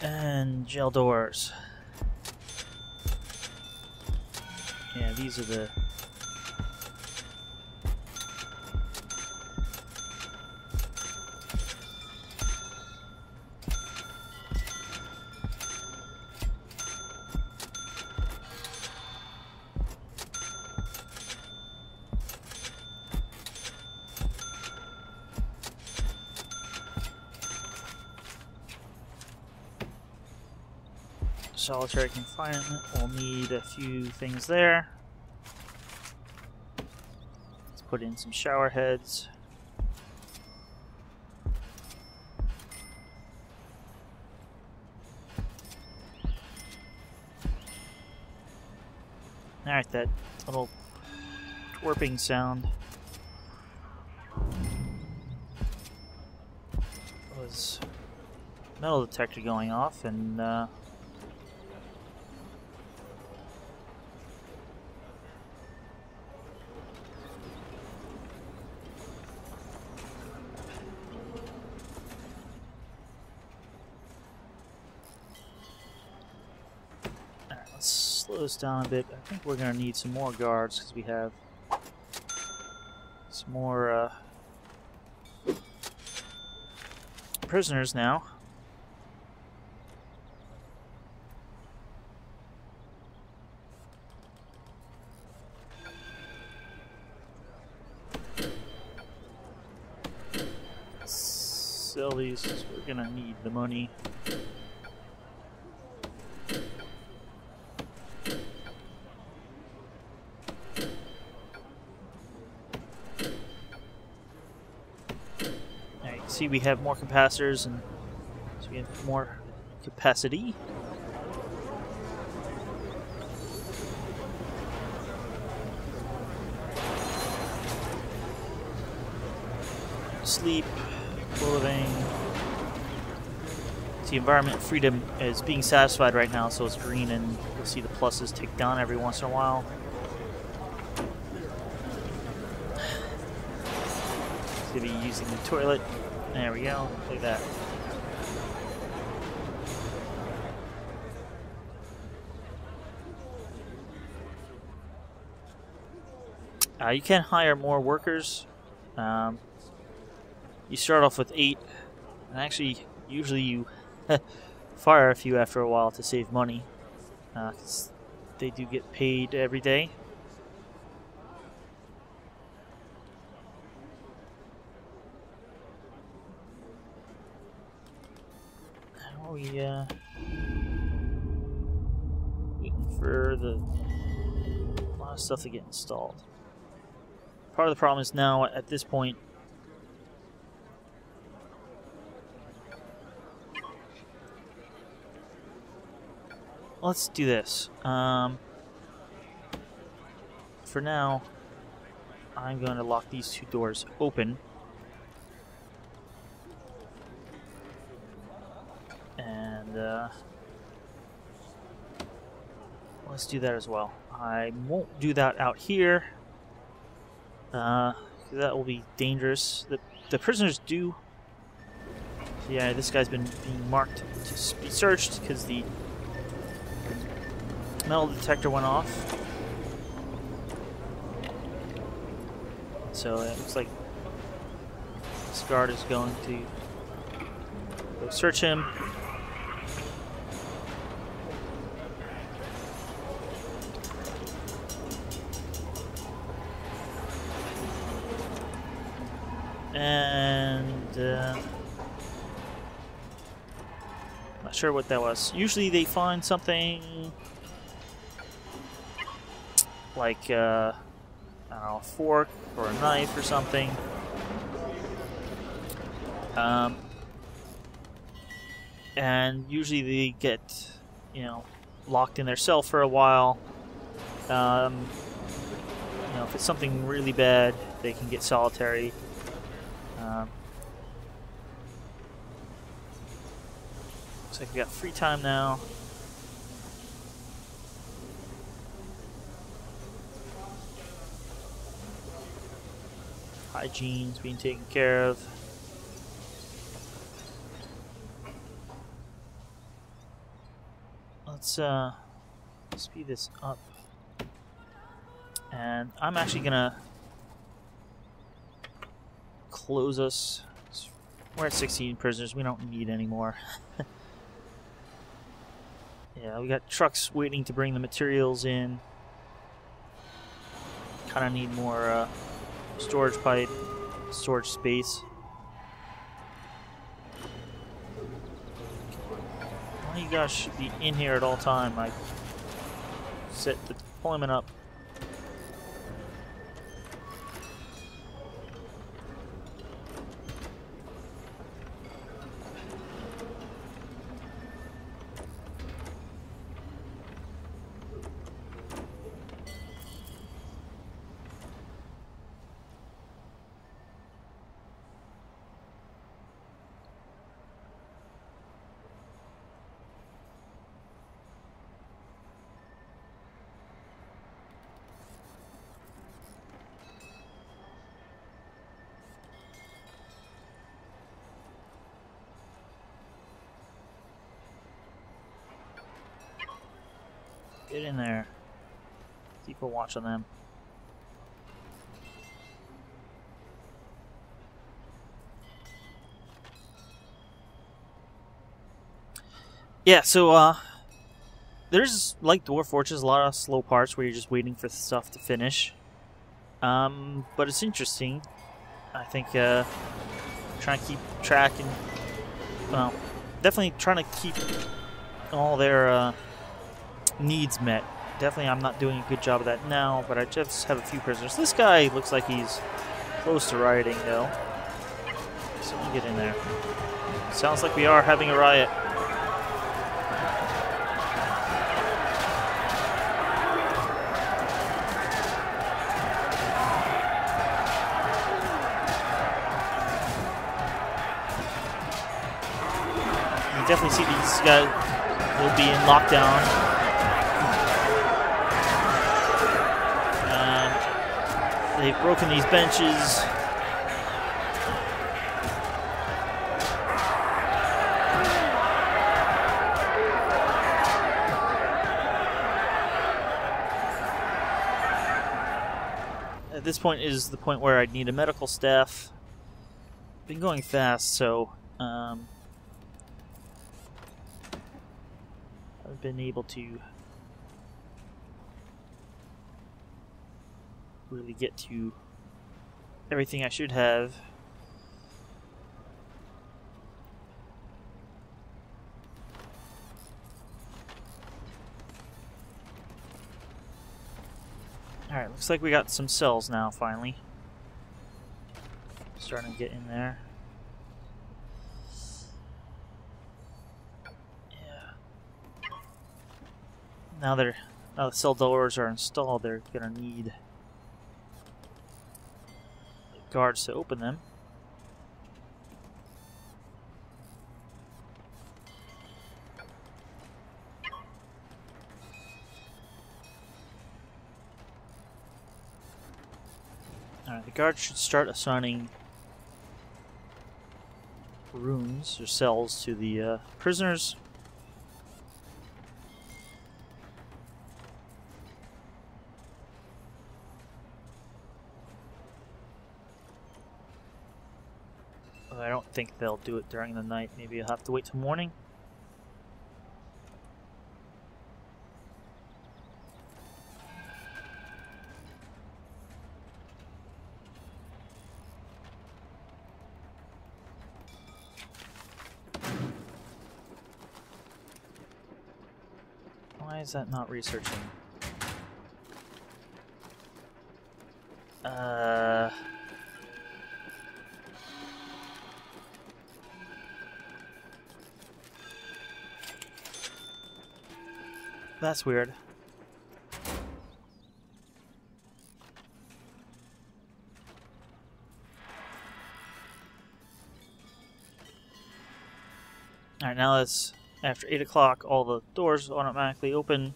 and jail doors. Yeah, these are the... solitary confinement. We'll need a few things there. Let's put in some shower heads. Alright, that little twerping sound was metal detector going off, and slow this down a bit. I think we're going to need some more guards because we have some more prisoners now. Sell these because we're going to need the money. See, we have more capacitors, and so we have more capacity. Sleep, clothing, the environment freedom is being satisfied right now, so it's green, and you'll see the pluses tick down every once in a while. It's going to be using the toilet. There we go. Look at that. You can hire more workers. You start off with 8, and actually, usually you fire a few after a while to save money, 'cause they do get paid every day. How are we waiting for a lot of stuff to get installed? Part of the problem is now, at this point, let's do this. For now, I'm going to lock these 2 doors open. And let's do that as well. I won't do that out here. That will be dangerous. The prisoners do. Yeah, this guy's been being marked to be searched because the metal detector went off. So it looks like this guard is going to go search him. And not sure what that was. Usually they find something like I don't know, a fork or a knife or something. And usually they get, you know, locked in their cell for a while. You know, if it's something really bad, they can get solitary. Looks like we got free time now. Hygiene's being taken care of. Let's speed this up. And I'm actually gonna close us. We're at 16 prisoners. We don't need any more. Yeah, we got trucks waiting to bring the materials in. Kind of need more storage pipe, storage space. One of you guys should be in here at all time. I set the deployment up. Get in there. Keep a watch on them. Yeah, so there's, like Dwarf Fortress, a lot of slow parts where you're just waiting for stuff to finish. But it's interesting. I think trying to keep track and, well, definitely trying to keep all their needs met. Definitely I'm not doing a good job of that now, but I just have a few prisoners. This guy looks like he's close to rioting, though. So let me get in there. Sounds like we are having a riot. definitely see these guys will be in lockdown. They've broken these benches. At this point is the point where I'd need a medical staff. Been going fast, so I've been able to really get to everything I should have. Alright, looks like we got some cells now, finally. Starting to get in there. Yeah. Now the cell doors are installed, they're gonna need guards to open them. Alright, the guards should start assigning rooms or cells to the prisoners. I don't think they'll do it during the night. Maybe I'll have to wait till morning. Why is that not researching? That's weird. Alright, now it's after 8 o'clock, all the doors automatically open.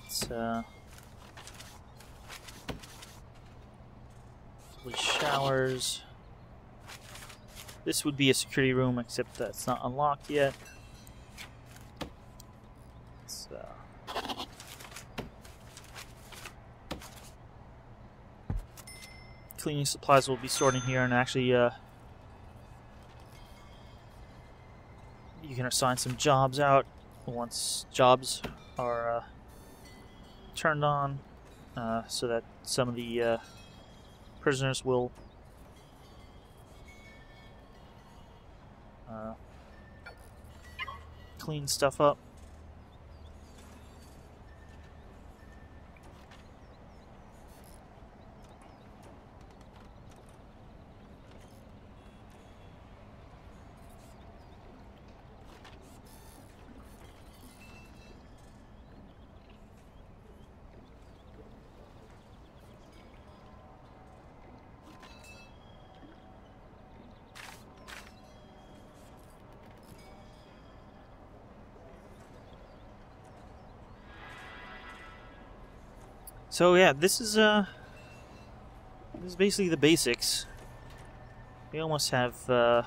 It's showers. This would be a security room, except that's not unlocked yet. Cleaning supplies will be stored in here, and actually you can assign some jobs out once jobs are turned on, so that some of the prisoners will clean stuff up. So yeah, this is basically the basics. We almost have the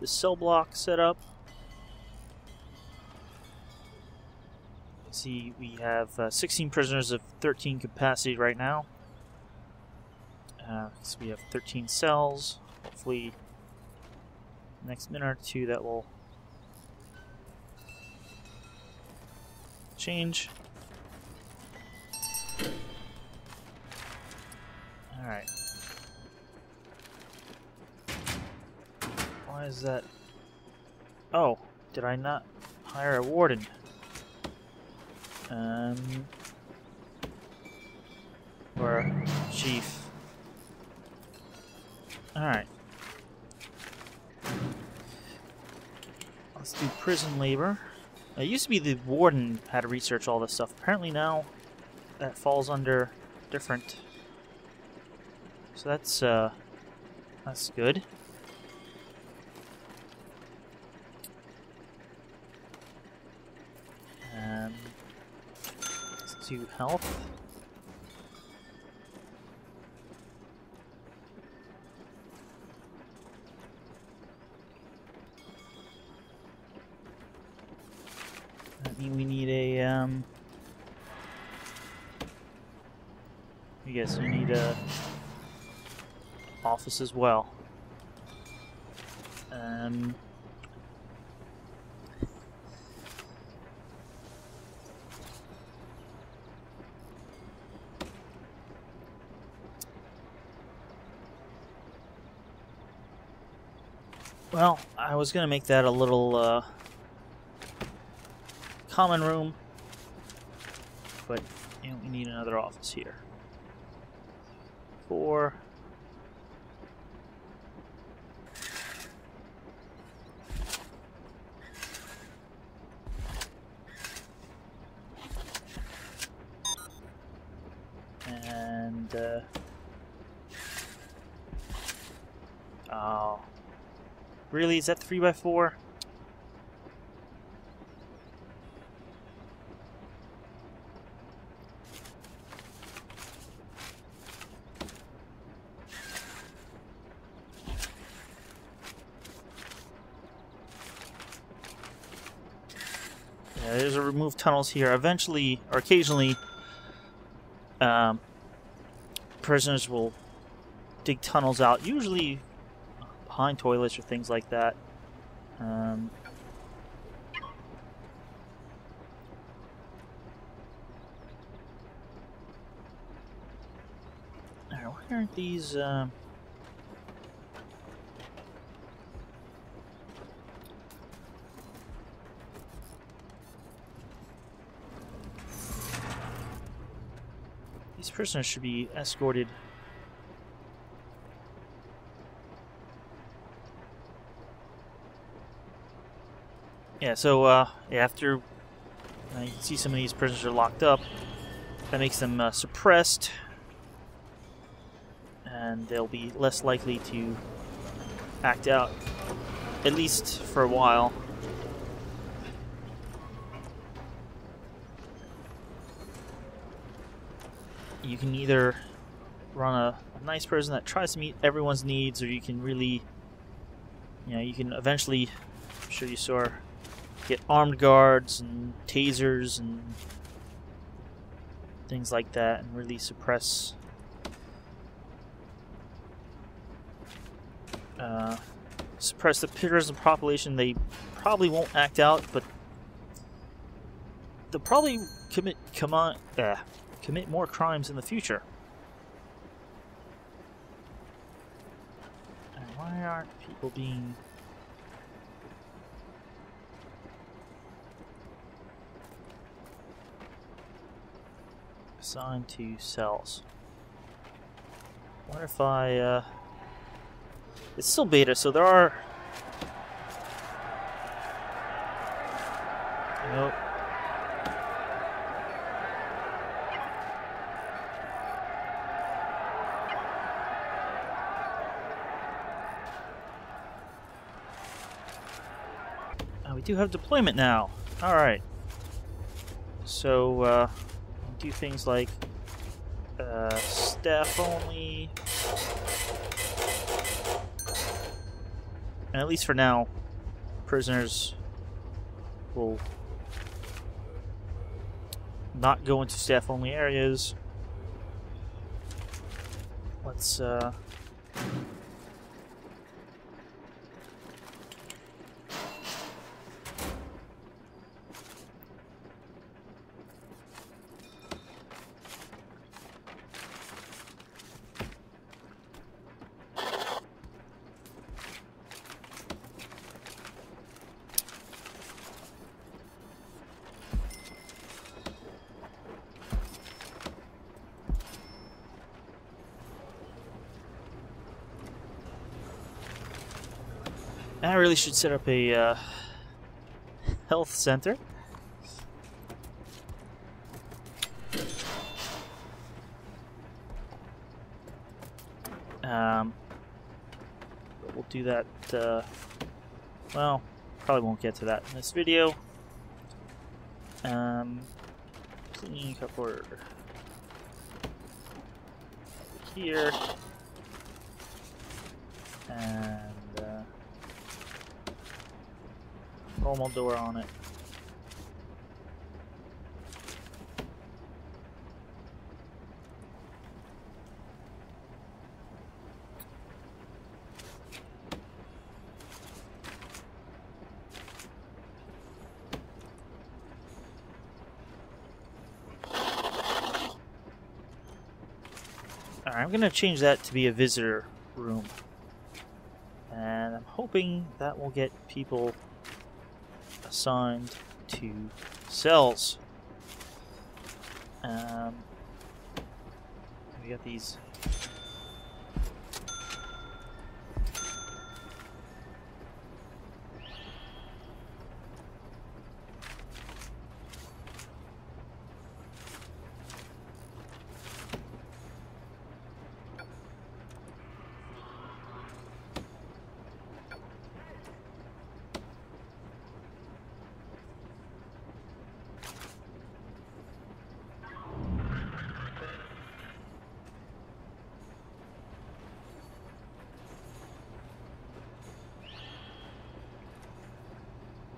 cell block set up. See, we have 16 prisoners of 13 capacity right now. So we have 13 cells. Hopefully, next minute or two that will change. Alright. Why is that? Oh, did I not hire a warden? Or a chief. Alright. Let's do prison labor. It used to be the warden had to research all this stuff. Apparently now that falls under different So that's good. Let's do health. That means we need a I guess we need a office as well. Well, I was gonna make that a little common room, but you know, we need another office here. 4. And oh, really? Is that 3x4? Yeah, there's a remove tunnels here. Eventually, or occasionally, prisoners will dig tunnels out, usually behind toilets or things like that. Why aren't these... These prisoners should be escorted. Yeah, so after you can see some of these prisoners are locked up, that makes them suppressed, and they'll be less likely to act out, at least for a while. You can either run a nice prison that tries to meet everyone's needs, or you can really, you know, you can eventually, I'm sure you saw, get armed guards and tasers and things like that and really suppress the prison population. They probably won't act out, but they'll probably commit more crimes in the future. And why aren't people being... assigned to cells? I wonder if I... It's still beta, so there are... Nope. We do have deployment now. Alright. So, do things like staff only. And at least for now, prisoners will not go into staff only areas. Let's I really should set up a health center. But we'll do that, well, probably won't get to that in this video. Cleaning up order here. And, normal door on it. Alright, I'm gonna change that to be a visitor room. And I'm hoping that will get people assigned to cells. We got these.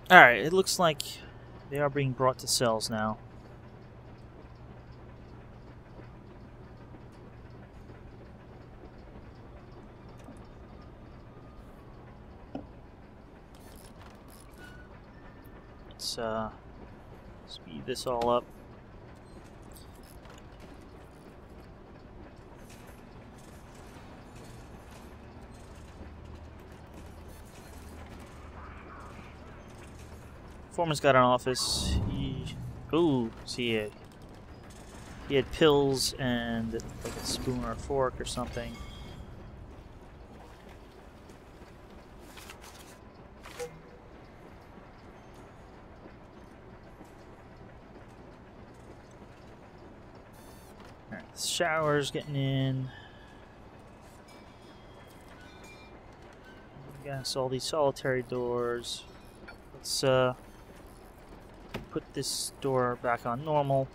Alright, it looks like they are being brought to cells now. Let's speed this all up. Foreman's got an office. See, he had pills and like a spoon or a fork or something. Alright, the shower's getting in. We got all these solitary doors. Let's put this door back on normal.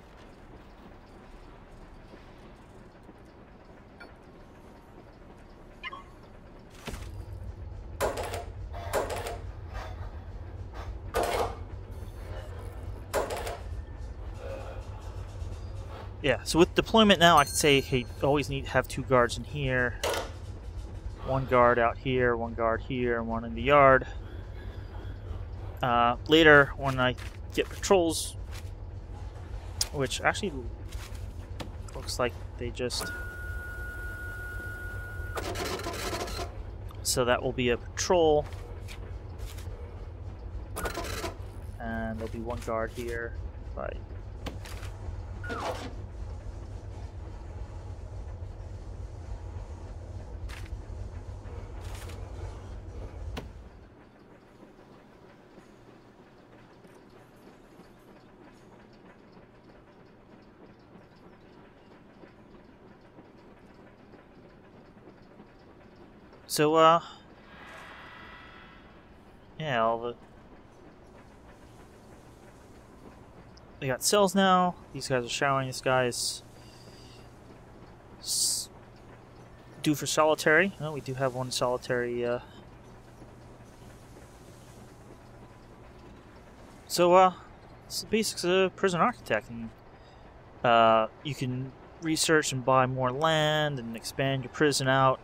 Yeah, so with deployment now, I can say, hey, always need to have 2 guards in here. 1 guard out here, 1 guard here, and 1 in the yard. Later, when I get patrols, which actually looks like they just... So that will be a patrol. And there'll be 1 guard here. Right. So, yeah, they got cells now. These guys are showering. This guy is due for solitary. Oh, we do have 1 solitary. So, it's the basics of prison architecting. You can research and buy more land and expand your prison out.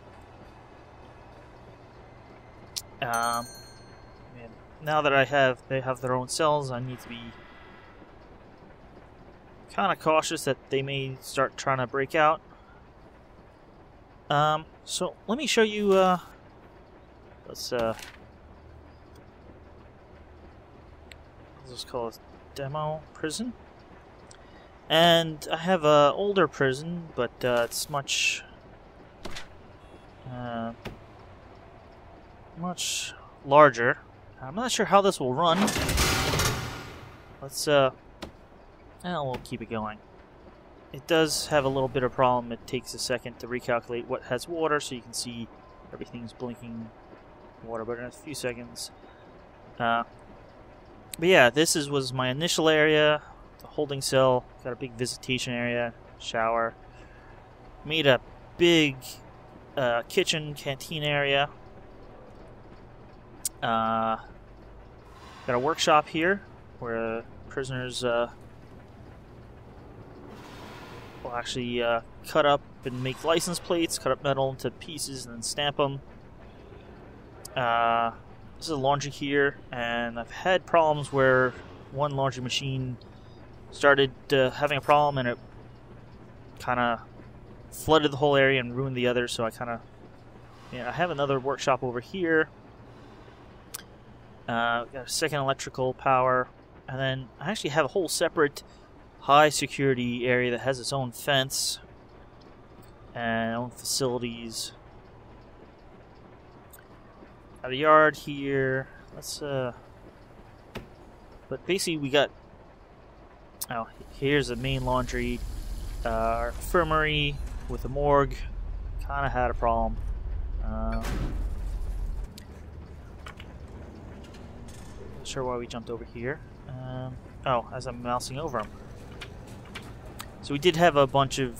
Now that they have their own cells, I need to be kind of cautious that they may start trying to break out. So let me show you. Let's just call it demo prison. And I have a older prison, but it's much larger. I'm not sure how this will run. Let's we'll keep it going. it does have a little bit of problem. It takes a second to recalculate what has water, so you can see everything's blinking water, but in a few seconds. But yeah, this was my initial area, the holding cell. Got a big visitation area, shower. Made a big kitchen, canteen area. Got a workshop here where prisoners will actually cut up and make license plates, cut up metal into pieces and then stamp them. This is a laundry here, and I've had problems where one laundry machine started having a problem and it kind of flooded the whole area and ruined the other, so I I have another workshop over here. Got a second electrical power, and then I actually have a whole separate high security area that has its own fence and own facilities. Got a yard here. But basically we got, here's the main laundry. Our infirmary with a morgue kind of had a problem. Not sure why we jumped over here. As I'm mousing over them. So we did have a bunch of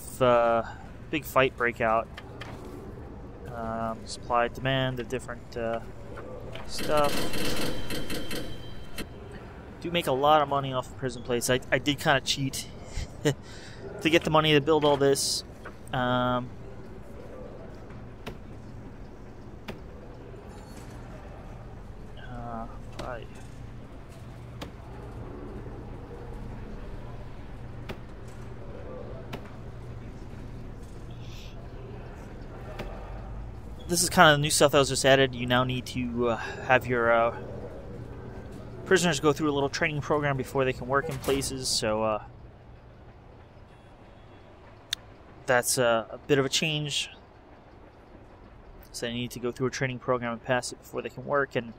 big fight breakout. Supply, demand, the different stuff. Do make a lot of money off of prison plates. I did kind of cheat to get the money to build all this. Right. This is kind of the new stuff that was just added. You now need to have your prisoners go through a little training program before they can work in places, so that's a bit of a change. So they need to go through a training program and pass it before they can work, and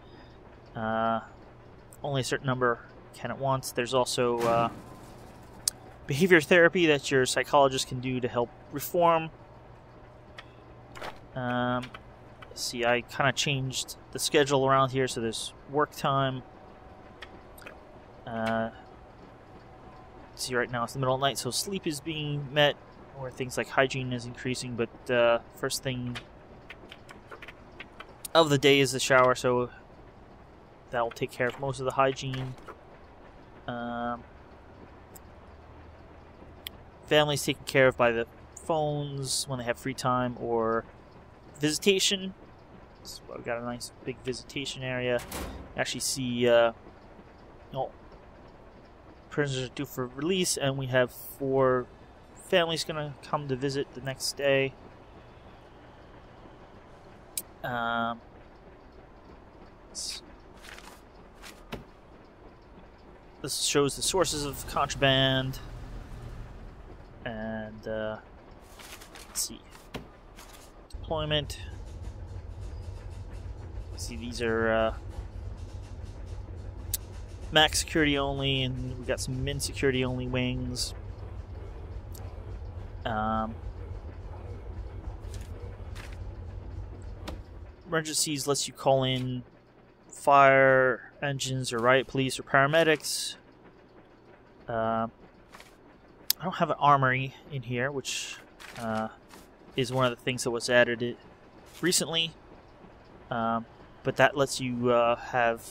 only a certain number can at once. There's also behavior therapy that your psychologist can do to help reform. See, I kind of changed the schedule around here, so there's work time. See, right now it's the middle of the night, so sleep is being met, or things like hygiene is increasing, but first thing of the day is the shower, so that will take care of most of the hygiene. Families taken care of by the phones when they have free time, or visitation. So we've got a nice big visitation area. Actually see prisoners are due for release, and we have 4 families gonna come to visit the next day. This shows the sources of contraband, and let's see, deployment. See, these are max security only, and we got some min security only wings. Emergencies lets you call in fire engines or riot police or paramedics. I don't have an armory in here, which is one of the things that was added recently. But that lets you have,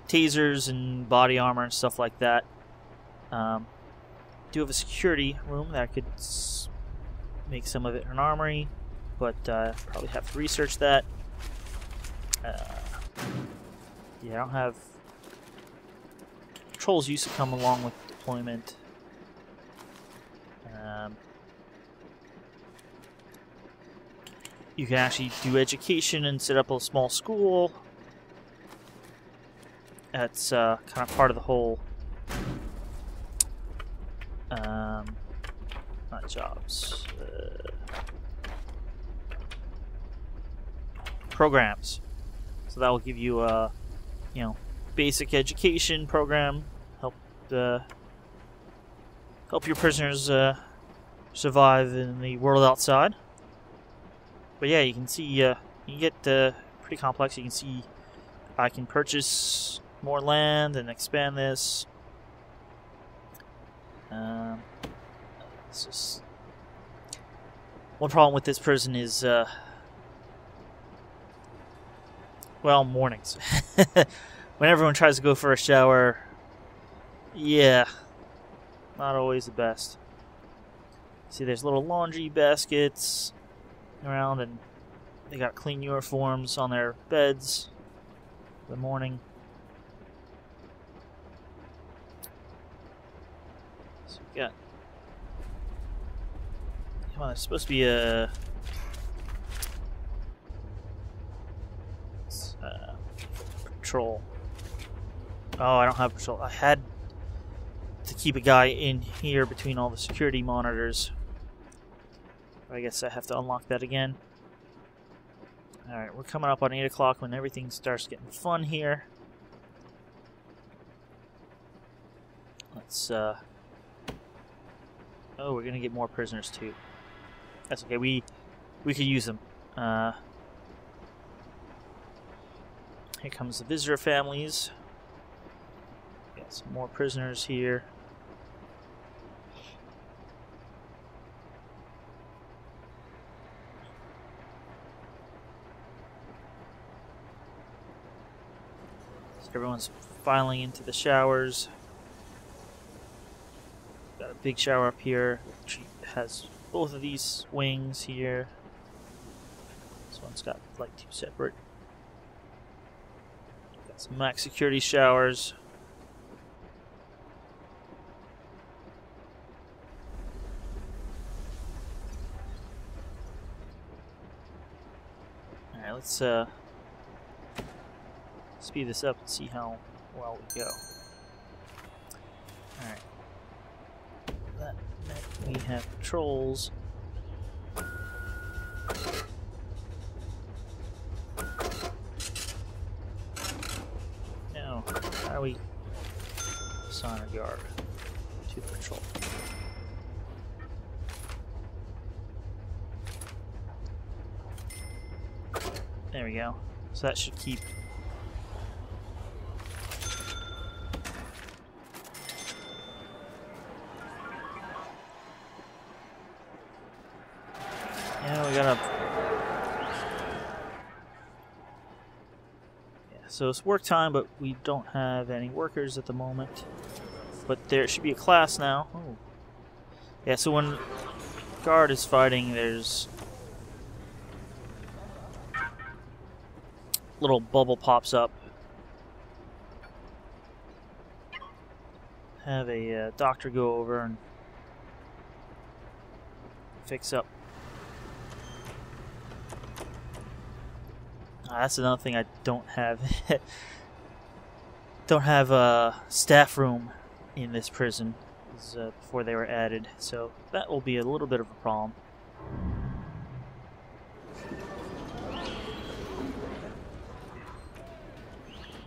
tasers and body armor and stuff like that. Do have a security room that could make some of it an armory, but probably have to research that. Yeah, I don't have... Patrols used to come along with deployment. You can actually do education and set up a small school. That's kind of part of the whole... not jobs. Programs. So that will give you a, basic education program. Help help your prisoners survive in the world outside. But yeah, you can see you get pretty complex. You can see I can purchase more land and expand this. It's just one problem with this prison is well, mornings. When everyone tries to go for a shower, yeah, not always the best. See, there's little laundry baskets around, and they got clean uniforms on their beds in the morning. So we got, come on, there's supposed to be a patrol. Oh, I don't have patrol. I had to keep a guy in here between all the security monitors. I guess I have to unlock that again. Alright, we're coming up on 8 o'clock when everything starts getting fun here. Let's, oh, we're gonna get more prisoners too. That's okay, we could use them. Here comes the visitor families. Got some more prisoners here. So everyone's filing into the showers. Got a big shower up here, which has both of these wings here. This one's got like 2 separate. Got some max security showers. Alright, let's speed this up and see how well we go. Alright. That meant we have patrols. Now, how do we assign a guard to patrol? There we go. So that should keep. Yeah, we gotta. Yeah, so it's work time, but we don't have any workers at the moment. But there should be a class now. Oh. Yeah, so when guard is fighting, there's little bubble pops up. Have a doctor go over and fix up. That's another thing I don't have. Don't have a staff room in this prison before they were added, so that will be a little bit of a problem.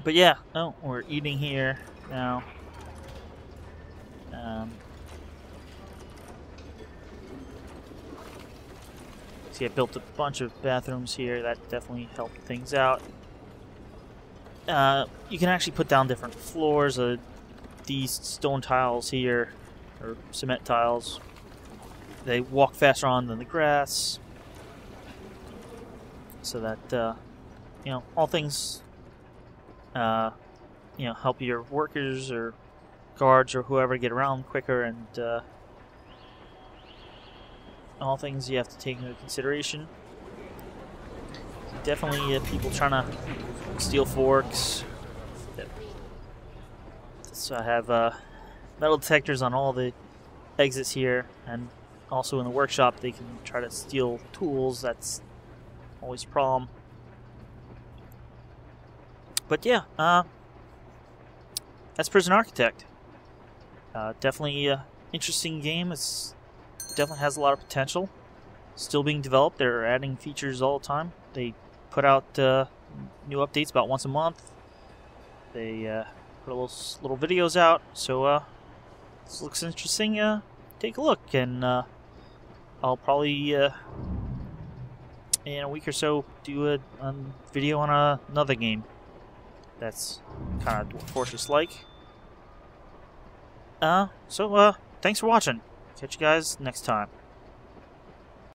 But yeah, oh, we're eating here now. See, I built a bunch of bathrooms here. That definitely helped things out. You can actually put down different floors. These stone tiles here, or cement tiles, they walk faster on than the grass. So that, you know, all things, you know, help your workers or guards or whoever get around quicker, and all things you have to take into consideration. Definitely people trying to steal forks. So I have metal detectors on all the exits here, and also in the workshop they can try to steal tools. That's always a problem. But yeah, that's Prison Architect. Definitely interesting game. It's definitely has a lot of potential. Still being developed. They're adding features all the time. They put out new updates about once a month. They put little videos out. So this looks interesting. take a look, and I'll probably in a week or so do a video on another game that's kind of Dwarf Fortress like. So thanks for watching. Catch you guys next time.